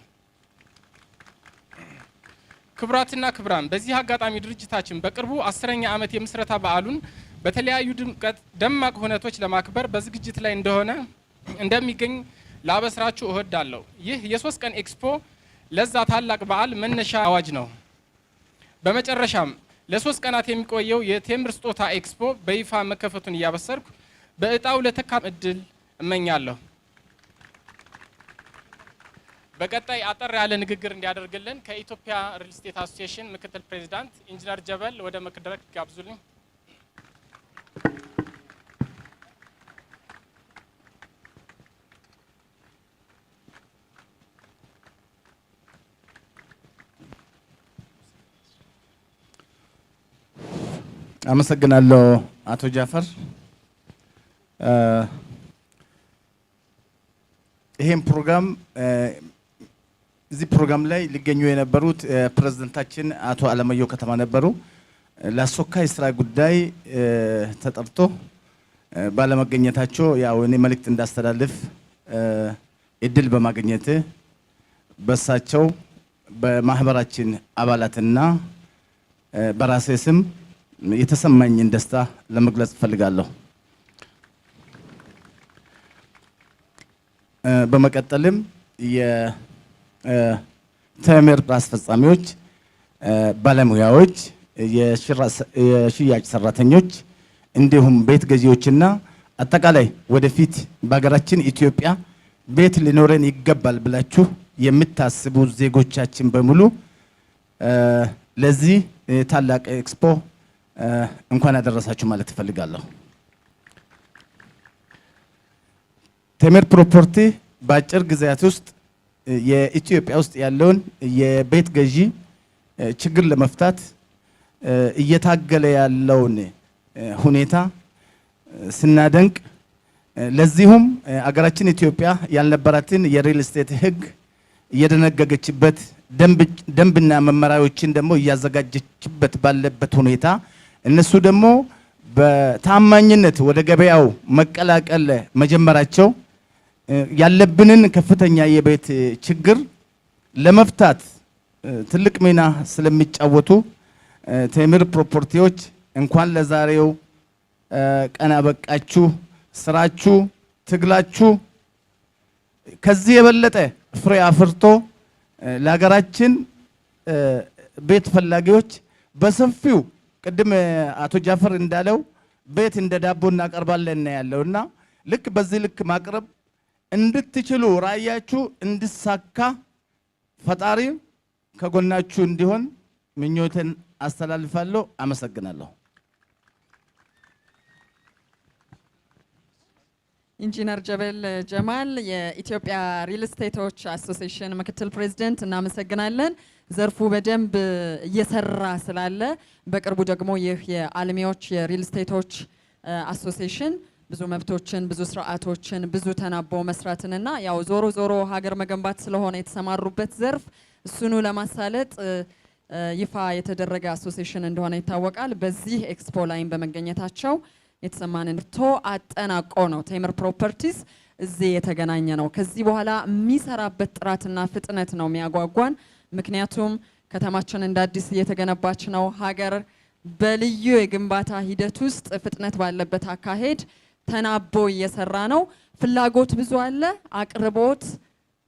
D: ክቡራትና ክቡራን፣ በዚህ አጋጣሚ ድርጅታችን በቅርቡ 10ኛ ዓመት የምስረታ በዓሉን በተለያዩ ደማቅ ሁነቶች ለማክበር በዝግጅት ላይ እንደሚገኝ ላበስራችሁ እወዳለሁ። ይህ የ3 ቀን ኤክስፖ ለዛ ታላቅ በዓል መነሻ አዋጅ ነው። በመጨረሻም ለ3 ቀናት የሚቆየው የቴምር ስጦታ ኤክስፖ በይፋ መከፈቱን እያበሰርኩ በእጣው ለተካፋይ እድል እመኛለሁ። በቀጣይ አጠር ያለ ንግግር እንዲያደርግልን ከኢትዮጵያ ሪል ስቴት አሶሲዬሽን ምክትል ፕሬዚዳንት ኢንጂነር ጀበል ወደ መድረክ ጋብዙልኝ።
E: አመሰግናለሁ አቶ ጃፈር። ይሄን ፕሮግራም እዚህ ፕሮግራም ላይ ሊገኙ የነበሩት ፕሬዝዳንታችን አቶ አለማየሁ ከተማ ነበሩ። ለአስቸኳይ ስራ ጉዳይ ተጠርቶ ባለመገኘታቸው ያው እኔ መልእክት እንዳስተላልፍ እድል በማግኘት በሳቸው በማህበራችን አባላትና በራሴ ስም የተሰማኝን ደስታ ለመግለጽ ፈልጋለሁ። በመቀጠልም የቴምር አስፈጻሚዎች፣ ባለሙያዎች፣ የሽያጭ ሰራተኞች እንዲሁም ቤት ገዢዎችና አጠቃላይ ወደፊት በሀገራችን ኢትዮጵያ ቤት ሊኖረን ይገባል ብላችሁ የምታስቡ ዜጎቻችን በሙሉ ለዚህ ታላቅ ኤክስፖ እንኳን ያደረሳችሁ ማለት እፈልጋለሁ። ቴምር ፕሮፐርቲ በአጭር ጊዜያት ውስጥ የኢትዮጵያ ውስጥ ያለውን የቤት ገዢ ችግር ለመፍታት እየታገለ ያለውን ሁኔታ ስናደንቅ፣ ለዚሁም አገራችን ኢትዮጵያ ያልነበራትን የሪል ስቴት ሕግ እየደነገገችበት ደንብና መመሪያዎችን ደግሞ እያዘጋጀችበት ባለበት ሁኔታ እነሱ ደግሞ በታማኝነት ወደ ገበያው መቀላቀል መጀመራቸው ያለብንን ከፍተኛ የቤት ችግር ለመፍታት ትልቅ ሚና ስለሚጫወቱ ቴምር ፕሮፐርቲዎች እንኳን ለዛሬው ቀን አበቃችሁ። ስራችሁ፣ ትግላችሁ ከዚህ የበለጠ ፍሬ አፍርቶ ለሀገራችን ቤት ፈላጊዎች በሰፊው ቅድም አቶ ጃፈር እንዳለው ቤት እንደ ዳቦ እናቀርባለን ያለውና ልክ በዚህ ልክ ማቅረብ እንድትችሉ ራእያችሁ እንድሳካ ፈጣሪ ከጎናችሁ እንዲሆን ምኞትን አስተላልፋለሁ። አመሰግናለሁ።
A: ኢንጂነር ጀበል ጀማል የኢትዮጵያ ሪል ስቴቶች አሶሲዬሽን ምክትል ፕሬዝዳንት እናመሰግናለን። ዘርፉ በደንብ እየሰራ ስላለ በቅርቡ ደግሞ ይህ የአልሚዎች የሪል ስቴቶች አሶሲዬሽን ብዙ መብቶችን ብዙ ስርዓቶችን ብዙ ተናቦ መስራትንና ያው ዞሮ ዞሮ ሀገር መገንባት ስለሆነ የተሰማሩበት ዘርፍ እሱኑ ለማሳለጥ ይፋ የተደረገ አሶሲዬሽን እንደሆነ ይታወቃል። በዚህ ኤክስፖ ላይም በመገኘታቸው የተሰማንን አጠናቆ ነው ቴምር ፕሮፐርቲስ እዚህ የተገናኘ ነው። ከዚህ በኋላ የሚሰራበት ጥራትና ፍጥነት ነው የሚያጓጓን። ምክንያቱም ከተማችን እንደ አዲስ እየተገነባች ነው። ሀገር በልዩ የግንባታ ሂደት ውስጥ ፍጥነት ባለበት አካሄድ ተናቦ እየሰራ ነው። ፍላጎት ብዙ አለ፣ አቅርቦት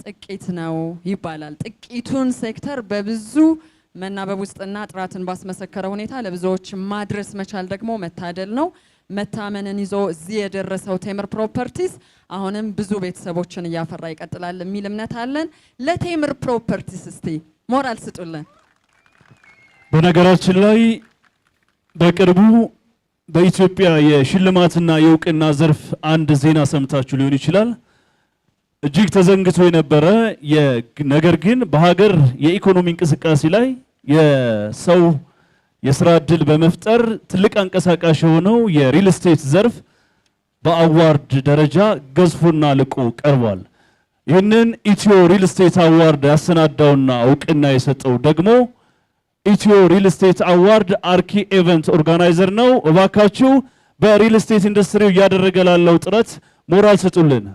A: ጥቂት ነው ይባላል። ጥቂቱን ሴክተር በብዙ መናበብ ውስጥና ጥራትን ባስመሰከረ ሁኔታ ለብዙዎች ማድረስ መቻል ደግሞ መታደል ነው። መታመንን ይዞ እዚህ የደረሰው ቴምር ፕሮፐርቲስ አሁንም ብዙ ቤተሰቦችን እያፈራ ይቀጥላል የሚል እምነት አለን። ለቴምር ፕሮፐርቲስ እስቲ ሞራል ስጡልን።
C: በነገራችን ላይ በቅርቡ በኢትዮጵያ የሽልማትና የእውቅና ዘርፍ አንድ ዜና ሰምታችሁ ሊሆን ይችላል። እጅግ ተዘንግቶ የነበረ ነገር ግን በሀገር የኢኮኖሚ እንቅስቃሴ ላይ የሰው የስራ እድል በመፍጠር ትልቅ አንቀሳቃሽ የሆነው የሪል ስቴት ዘርፍ በአዋርድ ደረጃ ገዝፎና ልቆ ቀርቧል። ይህንን ኢትዮ ሪል ስቴት አዋርድ ያሰናዳውና እውቅና የሰጠው ደግሞ ኢትዮ ሪል ስቴት አዋርድ አርኪ ኢቨንት ኦርጋናይዘር ነው። እባካችሁ በሪል ስቴት ኢንዱስትሪው እያደረገ ላለው ጥረት ሞራል ስጡልን።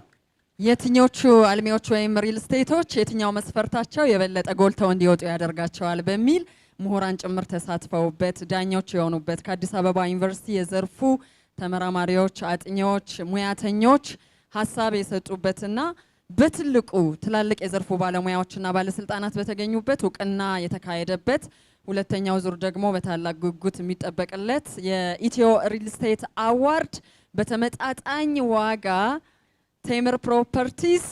A: የትኞቹ አልሚዎች ወይም ሪል ስቴቶች የትኛው መስፈርታቸው የበለጠ ጎልተው እንዲወጡ ያደርጋቸዋል በሚል ምሁራን ጭምር ተሳትፈውበት ዳኞች የሆኑበት ከአዲስ አበባ ዩኒቨርሲቲ የዘርፉ ተመራማሪዎች፣ አጥኚዎች፣ ሙያተኞች ሀሳብ የሰጡበትና በትልቁ ትላልቅ የዘርፉ ባለሙያዎችና ባለስልጣናት በተገኙበት እውቅና የተካሄደበት ሁለተኛው ዙር ደግሞ በታላቅ ጉጉት የሚጠበቅለት የኢትዮ ሪል ስቴት አዋርድ በተመጣጣኝ ዋጋ ቴምር ፕሮፐርቲስ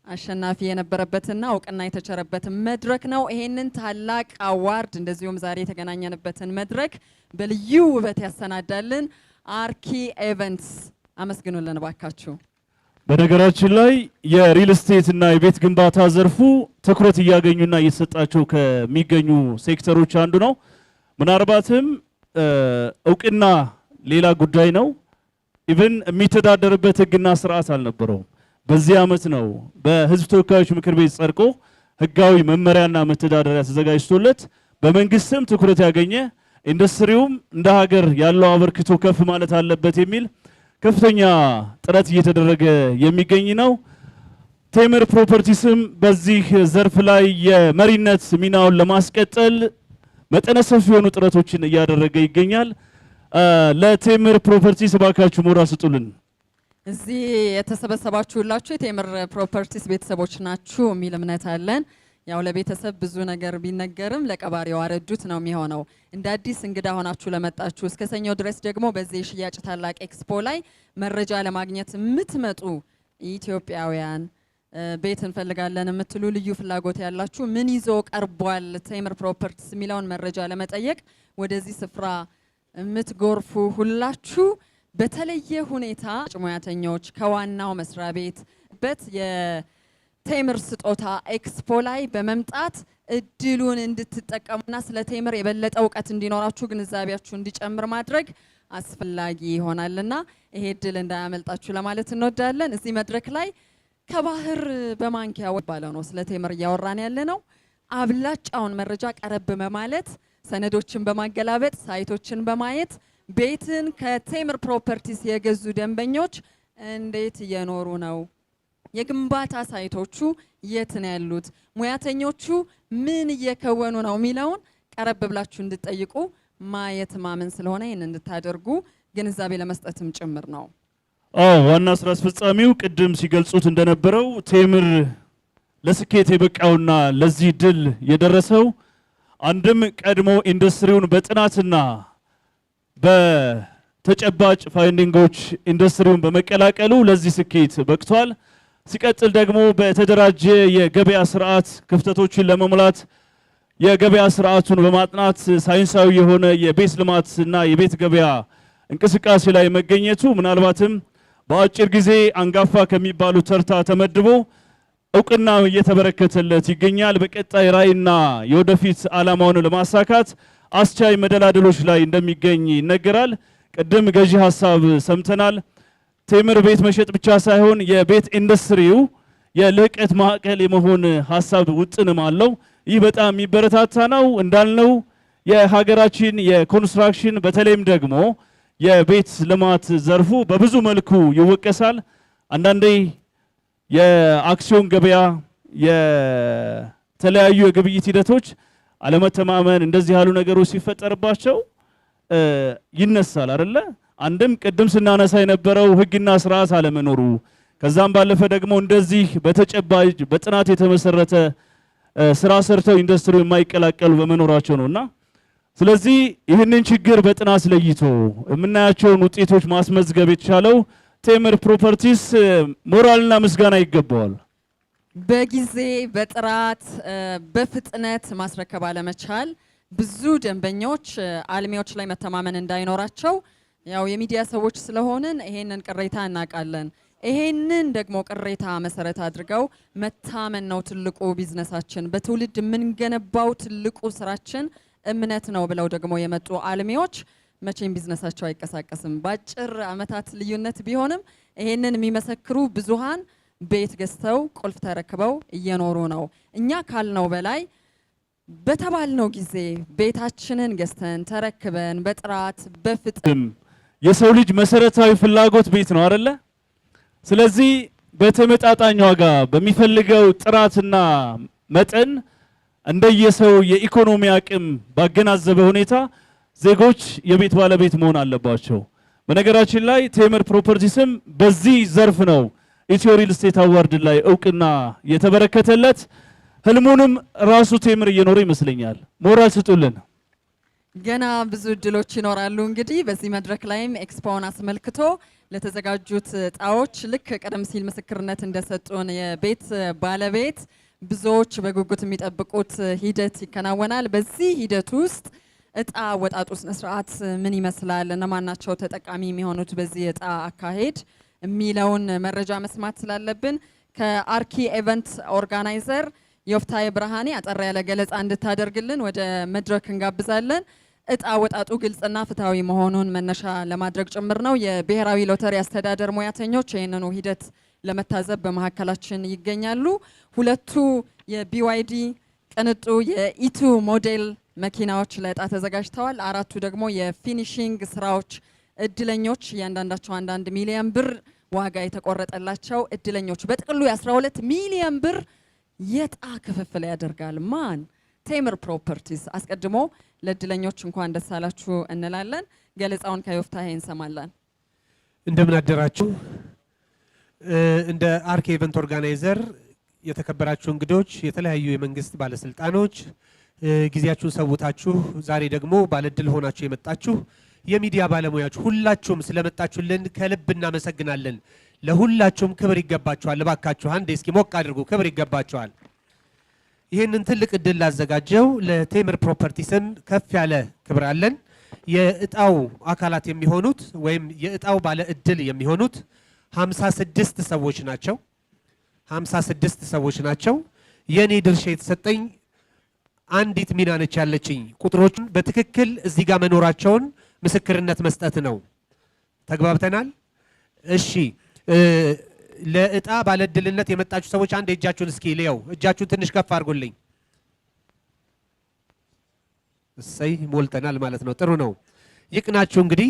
A: አሸናፊ የነበረበትና እውቅና የተቸረበት መድረክ ነው። ይሄንን ታላቅ አዋርድ እንደዚሁም ዛሬ የተገናኘንበትን መድረክ በልዩ ውበት ያሰናዳልን አርኪ ኢቨንትስ አመስግኑልን ባካችሁ።
C: በነገራችን ላይ የሪል ስቴት እና የቤት ግንባታ ዘርፉ ትኩረት እያገኙና እየተሰጣቸው ከሚገኙ ሴክተሮች አንዱ ነው። ምናልባትም እውቅና ሌላ ጉዳይ ነው። ኢቭን የሚተዳደርበት ህግና ስርዓት አልነበረውም። በዚህ ዓመት ነው በህዝብ ተወካዮች ምክር ቤት ጸድቆ ህጋዊ መመሪያና መተዳደሪያ ተዘጋጅቶለት በመንግስትም ትኩረት ያገኘ ኢንዱስትሪውም እንደ ሀገር ያለው አበርክቶ ከፍ ማለት አለበት የሚል ከፍተኛ ጥረት እየተደረገ የሚገኝ ነው። ቴምር ፕሮፐርቲስም በዚህ ዘርፍ ላይ የመሪነት ሚናውን ለማስቀጠል መጠነ ሰፊ የሆኑ ጥረቶችን እያደረገ ይገኛል። ለቴምር ፕሮፐርቲስ እባካችሁ ሞራል ስጡልን።
A: እዚህ የተሰበሰባችሁላችሁ የቴምር ፕሮፐርቲስ ቤተሰቦች ናችሁ የሚል እምነት አለን። ያው ለቤተሰብ ብዙ ነገር ቢነገርም ለቀባሪው አረዱት ነው የሚሆነው። እንደ አዲስ እንግዳ ሆናችሁ ለመጣችሁ እስከ ሰኞ ድረስ ደግሞ በዚህ የሽያጭ ታላቅ ኤክስፖ ላይ መረጃ ለማግኘት የምትመጡ ኢትዮጵያውያን ቤት እንፈልጋለን የምትሉ ልዩ ፍላጎት ያላችሁ ምን ይዞ ቀርቧል ቴምር ፕሮፐርቲስ የሚለውን መረጃ ለመጠየቅ ወደዚህ ስፍራ የምትጎርፉ ሁላችሁ በተለየ ሁኔታ ሙያተኞች ከዋናው መስሪያ ቤት የቴምር ስጦታ ኤክስፖ ላይ በመምጣት እድሉን እንድትጠቀሙና ስለ ቴምር የበለጠ እውቀት እንዲኖራችሁ ግንዛቤያችሁ እንዲጨምር ማድረግ አስፈላጊ ይሆናልና ይሄ እድል እንዳያመልጣችሁ ለማለት እንወዳለን። እዚህ መድረክ ላይ ከባህር በማንኪያ ባለው ነው ስለ ቴምር እያወራን ያለ ነው። አብላጫውን መረጃ ቀረብ በማለት ሰነዶችን በማገላበጥ ሳይቶችን በማየት ቤትን ከቴምር ፕሮፐርቲስ የገዙ ደንበኞች እንዴት እየኖሩ ነው? የግንባታ ሳይቶቹ የት ነው ያሉት? ሙያተኞቹ ምን እየከወኑ ነው የሚለውን ቀረብ ብላችሁ እንድትጠይቁ ማየት ማመን ስለሆነ ይህን እንድታደርጉ ግንዛቤ ለመስጠትም ጭምር ነው።
C: ዋና ስራ አስፈጻሚው ቅድም ሲገልጹት እንደነበረው ቴምር ለስኬት የበቃውና ለዚህ ድል የደረሰው አንድም ቀድሞ ኢንዱስትሪውን በጥናትና በተጨባጭ ፋይንዲንጎች ኢንዱስትሪውን በመቀላቀሉ ለዚህ ስኬት በቅቷል። ሲቀጥል ደግሞ በተደራጀ የገበያ ስርዓት ክፍተቶችን ለመሙላት የገበያ ስርዓቱን በማጥናት ሳይንሳዊ የሆነ የቤት ልማትና የቤት ገበያ እንቅስቃሴ ላይ መገኘቱ ምናልባትም በአጭር ጊዜ አንጋፋ ከሚባሉ ተርታ ተመድቦ እውቅና እየተበረከተለት ይገኛል። በቀጣይ ራዕይና የወደፊት ዓላማውን ለማሳካት አስቻይ መደላደሎች ላይ እንደሚገኝ ይነገራል። ቅድም ገዢ ሀሳብ ሰምተናል። ቴምር ቤት መሸጥ ብቻ ሳይሆን የቤት ኢንዱስትሪው የልዕቀት ማዕከል የመሆን ሀሳብ ውጥንም አለው። ይህ በጣም የሚበረታታ ነው። እንዳልነው የሀገራችን የኮንስትራክሽን በተለይም ደግሞ የቤት ልማት ዘርፉ በብዙ መልኩ ይወቀሳል። አንዳንዴ የአክሲዮን ገበያ፣ የተለያዩ የግብይት ሂደቶች አለመተማመን እንደዚህ ያሉ ነገሮች ሲፈጠርባቸው ይነሳል አይደለ? አንድም ቅድም ስናነሳ የነበረው ሕግና ስርዓት አለመኖሩ፣ ከዛም ባለፈ ደግሞ እንደዚህ በተጨባጭ በጥናት የተመሰረተ ስራ ሰርተው ኢንዱስትሪው የማይቀላቀሉ በመኖራቸው ነውና ስለዚህ ይህንን ችግር በጥናት ለይቶ የምናያቸውን ውጤቶች ማስመዝገብ የተቻለው ቴምር ፕሮፐርቲስ ሞራልና ምስጋና ይገባዋል።
A: በጊዜ በጥራት በፍጥነት ማስረከብ አለመቻል ብዙ ደንበኞች አልሚዎች ላይ መተማመን እንዳይኖራቸው ያው የሚዲያ ሰዎች ስለሆንን ይሄንን ቅሬታ እናውቃለን። ይሄንን ደግሞ ቅሬታ መሰረት አድርገው መታመን ነው ትልቁ ቢዝነሳችን፣ በትውልድ የምንገነባው ትልቁ ስራችን እምነት ነው ብለው ደግሞ የመጡ አልሚዎች መቼም ቢዝነሳቸው አይቀሳቀስም። በአጭር ዓመታት ልዩነት ቢሆንም ይሄንን የሚመሰክሩ ብዙሃን ቤት ገዝተው ቁልፍ ተረክበው እየኖሩ ነው። እኛ ካልነው በላይ በተባልነው ጊዜ ቤታችንን ገዝተን ተረክበን በጥራት በፍጥነት
C: የሰው ልጅ መሰረታዊ ፍላጎት ቤት ነው አይደለ? ስለዚህ በተመጣጣኝ ዋጋ በሚፈልገው ጥራትና መጠን እንደየሰው የኢኮኖሚ አቅም ባገናዘበ ሁኔታ ዜጎች የቤት ባለቤት መሆን አለባቸው። በነገራችን ላይ ቴምር ፕሮፐርቲስም በዚህ ዘርፍ ነው ኢትዮ ሪል ስቴት አዋርድ ላይ እውቅና የተበረከተለት። ህልሙንም ራሱ ቴምር እየኖረ ይመስለኛል። ሞራል ስጡልን።
A: ገና ብዙ እድሎች ይኖራሉ። እንግዲህ በዚህ መድረክ ላይም ኤክስፖውን አስመልክቶ ለተዘጋጁት እጣዎች ልክ ቀደም ሲል ምስክርነት እንደሰጡን የቤት ባለቤት ብዙዎች በጉጉት የሚጠብቁት ሂደት ይከናወናል። በዚህ ሂደት ውስጥ እጣ አወጣጡ ስነ ስርዓት ምን ይመስላል፣ እነማን ናቸው ተጠቃሚ የሚሆኑት በዚህ እጣ አካሄድ የሚለውን መረጃ መስማት ስላለብን ከአርኪ ኢቨንት ኦርጋናይዘር ዮፍታይ ብርሃኔ አጠር ያለ ገለጻ እንድታደርግልን ወደ መድረክ እንጋብዛለን። እጣ አወጣጡ ግልጽና ፍትሃዊ መሆኑን መነሻ ለማድረግ ጭምር ነው። የብሔራዊ ሎተሪ አስተዳደር ሙያተኞች ይህንኑ ሂደት ለመታዘብ በመካከላችን ይገኛሉ። ሁለቱ የቢዋይዲ ቅንጡ የኢቱ ሞዴል መኪናዎች ለእጣ ተዘጋጅተዋል። አራቱ ደግሞ የፊኒሺንግ ስራዎች እድለኞች እያንዳንዳቸው 1 ሚሊዮን ብር ዋጋ የተቆረጠላቸው እድለኞች በጥቅሉ የ12 ሚሊዮን ብር የእጣ ክፍፍል ያደርጋል። ማን? ቴምር ፕሮፐርቲስ። አስቀድሞ ለእድለኞች እንኳን ደስ አላችሁ እንላለን። ገለጻውን ከዮፍታሄ እንሰማለን።
F: እንደምን አደራችሁ። እንደ አርኪ ኢቨንት ኦርጋናይዘር የተከበራችሁ እንግዶች፣ የተለያዩ የመንግስት ባለስልጣኖች፣ ጊዜያችሁን ሰውታችሁ ዛሬ ደግሞ ባለድል ሆናችሁ የመጣችሁ የሚዲያ ባለሙያዎች ሁላችሁም ስለመጣችሁልን ከልብ እናመሰግናለን። ለሁላችሁም ክብር ይገባችኋል። እባካችሁ አንዴ እስኪ ሞቅ አድርጉ። ክብር ይገባችኋል። ይህንን ትልቅ እድል ላዘጋጀው ለቴምር ፕሮፐርቲ ስም ከፍ ያለ ክብር አለን። የእጣው አካላት የሚሆኑት ወይም የእጣው ባለ እድል የሚሆኑት 56 ሰዎች ናቸው። 56 ሰዎች ናቸው። የኔ ድርሻ የተሰጠኝ አንዲት ሚና ነች ያለችኝ። ቁጥሮቹን በትክክል እዚህ ጋር መኖራቸውን ምስክርነት መስጠት ነው። ተግባብተናል? እሺ። ለእጣ ባለድልነት የመጣችሁ ሰዎች አንድ እጃችሁን እስኪ ልየው። እጃችሁን ትንሽ ከፍ አድርጉልኝ። እሰይ ሞልተናል ማለት ነው። ጥሩ ነው። ይቅናችሁ። እንግዲህ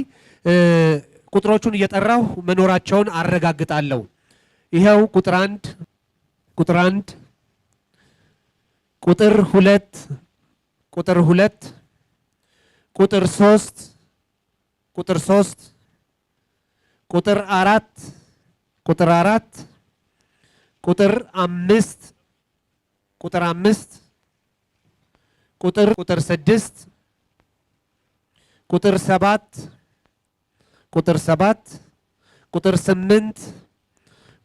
F: ቁጥሮቹን እየጠራሁ መኖራቸውን አረጋግጣለሁ። ይኸው ቁጥር 1 ቁጥር 1 ቁጥር 2 ቁጥር 2 ቁጥር 3 ቁጥር 3 ቁጥር 4 ቁጥር 4 ቁጥር 5 ቁጥር 5 ቁጥር 6 ቁጥር 7 ቁጥር 7 ቁጥር 8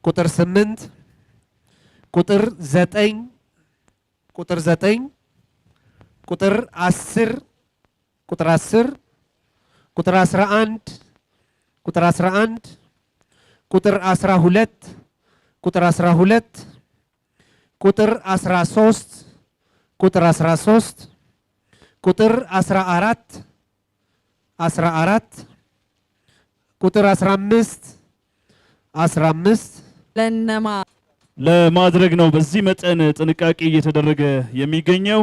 F: ቁጥር 8 ቁጥር 9 ቁጥር 9 ቁጥር 10 ቁጥር 10 ቁጥር 11 ቁጥር 11 ቁጥር 12 ቁጥር 12 ቁጥር 13 ቁጥር 13 ቁጥር 14 14 ቁጥር 15 15
A: ለነማ
C: ለማድረግ ነው በዚህ መጠን ጥንቃቄ እየተደረገ የሚገኘው።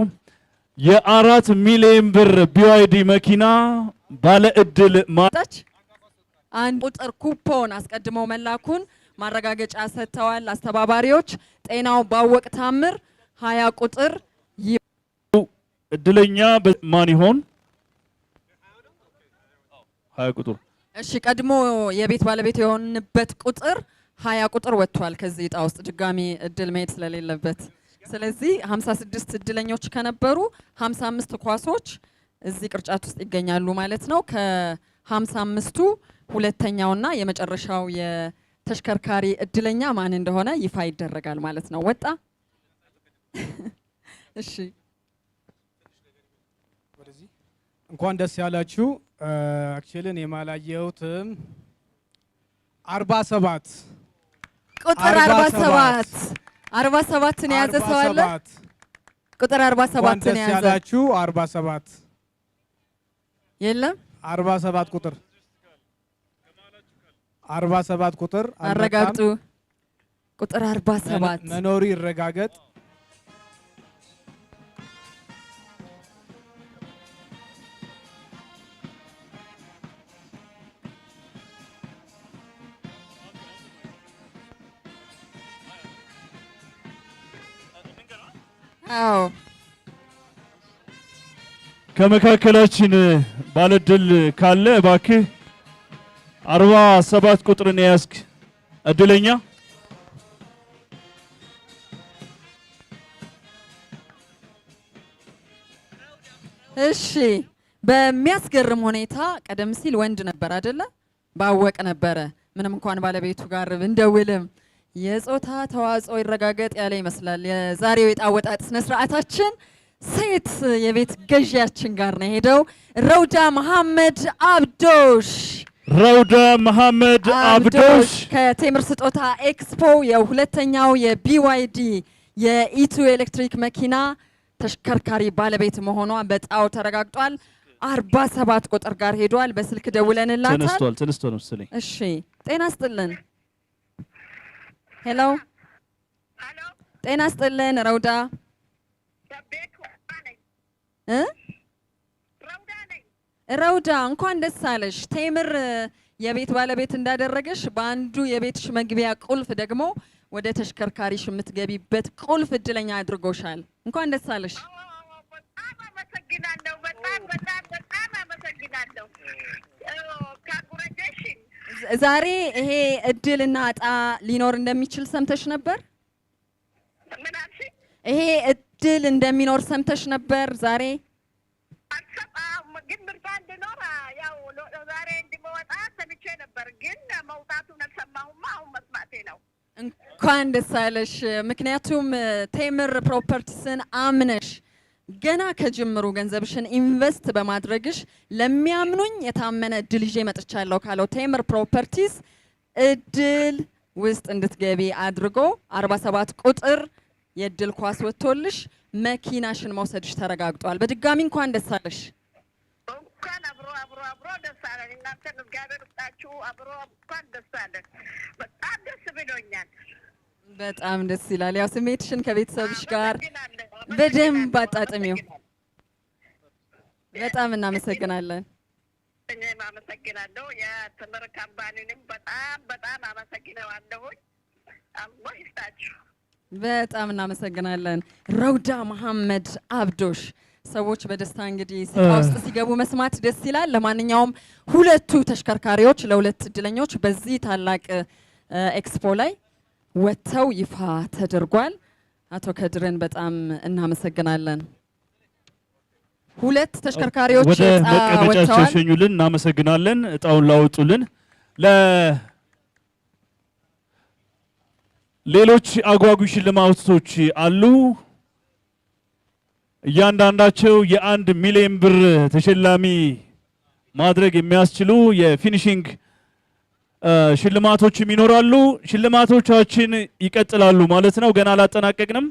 C: የ4 ሚሊዮን ብር BYD መኪና ባለ እድል
A: ታች አንድ ቁጥር ኩፖን አስቀድመው መላኩን ማረጋገጫ ሰጥተዋል አስተባባሪዎች። ጤናው ባወቅ ታምር 20 ቁጥር
C: እድለኛ ማን ይሆን? 20 ቁጥር
A: እሺ፣ ቀድሞ የቤት ባለቤት የሆንበት ቁጥር 20 ቁጥር ወጥቷል ከዚህ ዕጣ ውስጥ ድጋሚ እድል መሄድ ስለሌለበት። ስለዚህ 56 እድለኞች ከነበሩ 55 ኳሶች እዚህ ቅርጫት ውስጥ ይገኛሉ ማለት ነው። ከ55ቱ ሁለተኛውና የመጨረሻው የተሽከርካሪ እድለኛ ማን እንደሆነ ይፋ ይደረጋል ማለት ነው። ወጣ። እሺ፣
G: እንኳን ደስ ያላችሁ። አክቹዋሊ የማላየሁትም 47
A: ቁጥር 47 47ን የያዘ ሰው አለ? ቁጥር 47ን የያዘ
G: ያዛችሁ 47
A: የለም?
G: 47 ቁጥር 47 ቁጥር
A: አረጋግጡ። ቁጥር 47
G: መኖሩ ይረጋገጥ።
A: አዎ
C: ከመካከላችን ባለድል ካለ እባክህ 47 ቁጥርን ያዝክ እድለኛ።
A: እሺ፣ በሚያስገርም ሁኔታ ቀደም ሲል ወንድ ነበር አይደለ? ባወቅ ነበረ። ምንም እንኳን ባለቤቱ ጋር እንደውልም የጾታ ተዋጽኦ ይረጋገጥ ያለ ይመስላል። የዛሬው የዕጣ አወጣጥ ስነ ስርዓታችን ሴት የቤት ገዢያችን ጋር ነው ሄደው። ረውዳ መሐመድ አብዶሽ
C: ረውዳ መሐመድ አብዶሽ
A: ከቴምር ስጦታ ኤክስፖ የሁለተኛው የBYD የኢቱ ኤሌክትሪክ መኪና ተሽከርካሪ ባለቤት መሆኗ በጣው ተረጋግጧል። 47 ቁጥር ጋር ሄዷል። በስልክ ደውለንላታል።
C: ተነስቷል መሰለኝ።
A: እሺ፣ ጤና ስጥልን። ሄሎ፣ ጤና ስጥልን ረውዳ ረውዳ እንኳን ደስ አለሽ። ቴምር የቤት ባለቤት እንዳደረገሽ በአንዱ የቤትሽ መግቢያ ቁልፍ ደግሞ ወደ ተሽከርካሪሽ የምትገቢበት ቁልፍ እድለኛ አድርጎሻል። እንኳን ደስ አለሽ።
H: በጣም አመሰግናለሁ። በጣም አመሰግናለሁ። ካንግሬቹሌሽን።
A: ዛሬ ይሄ እድልና ዕጣ ሊኖር እንደሚችል ሰምተሽ ነበር?
H: ምን አልሽኝ?
A: ይሄ እድል እንደሚኖር ሰምተሽ ነበር ዛሬ?
H: አልሰማሁም፣ ግን ምርጫ እንዲኖር ያው ዛሬ እንዲመወጣ ሰምቼ ነበር፣ ግን መውጣቱን አልሰማሁም። አሁን መስማቴ ነው።
A: እንኳን ደስ አለሽ። ምክንያቱም ቴምር ፕሮፐርቲስን አምነሽ ገና ከጅምሩ ገንዘብሽን ኢንቨስት በማድረግሽ ለሚያምኑኝ የታመነ እድል ይዤ መጥቻለሁ ካለው ቴምር ፕሮፐርቲስ እድል ውስጥ እንድትገቢ አድርጎ 47 ቁጥር የእድል ኳስ ወጥቶልሽ መኪናሽን መውሰድሽ ተረጋግጧል። በድጋሚ እንኳን ደስ አለሽ።
H: እንኳን አብሮ ደስ አለን። እናንተን እግዚአብሔር ይስጣችሁ። አብሮ እንኳን ደስ አለን። በጣም ደስ ብሎኛል።
A: በጣም ደስ ይላል። ያው ስሜትሽን ከቤተሰብሽ ጋር በደንብ አጣጥሚው። በጣም እናመሰግናለን።
H: እኔም አመሰግናለሁ። የቴምር ካምፓኒንም በጣም አመሰግነዋለሁ። አላህ ይስጣችሁ።
A: በጣም እናመሰግናለን። ረውዳ መሐመድ አብዶሽ። ሰዎች በደስታ እንግዲህ ሲቃ ውስጥ ሲገቡ መስማት ደስ ይላል። ለማንኛውም ሁለቱ ተሽከርካሪዎች ለሁለት እድለኞች በዚህ ታላቅ ኤክስፖ ላይ ወጥተው ይፋ ተደርጓል። አቶ ከድርን በጣም እናመሰግናለን። ሁለት ተሽከርካሪዎች
C: ወደ መቀመጫቸው ሸኙልን። እናመሰግናለን። እጣውን ላወጡልን። ሌሎች አጓጊ ሽልማቶች አሉ። እያንዳንዳቸው የ1 ሚሊዮን ብር ተሸላሚ ማድረግ የሚያስችሉ የፊኒሺንግ ሽልማቶችም ይኖራሉ። ሽልማቶቻችን ይቀጥላሉ ማለት ነው። ገና አላጠናቀቅንም።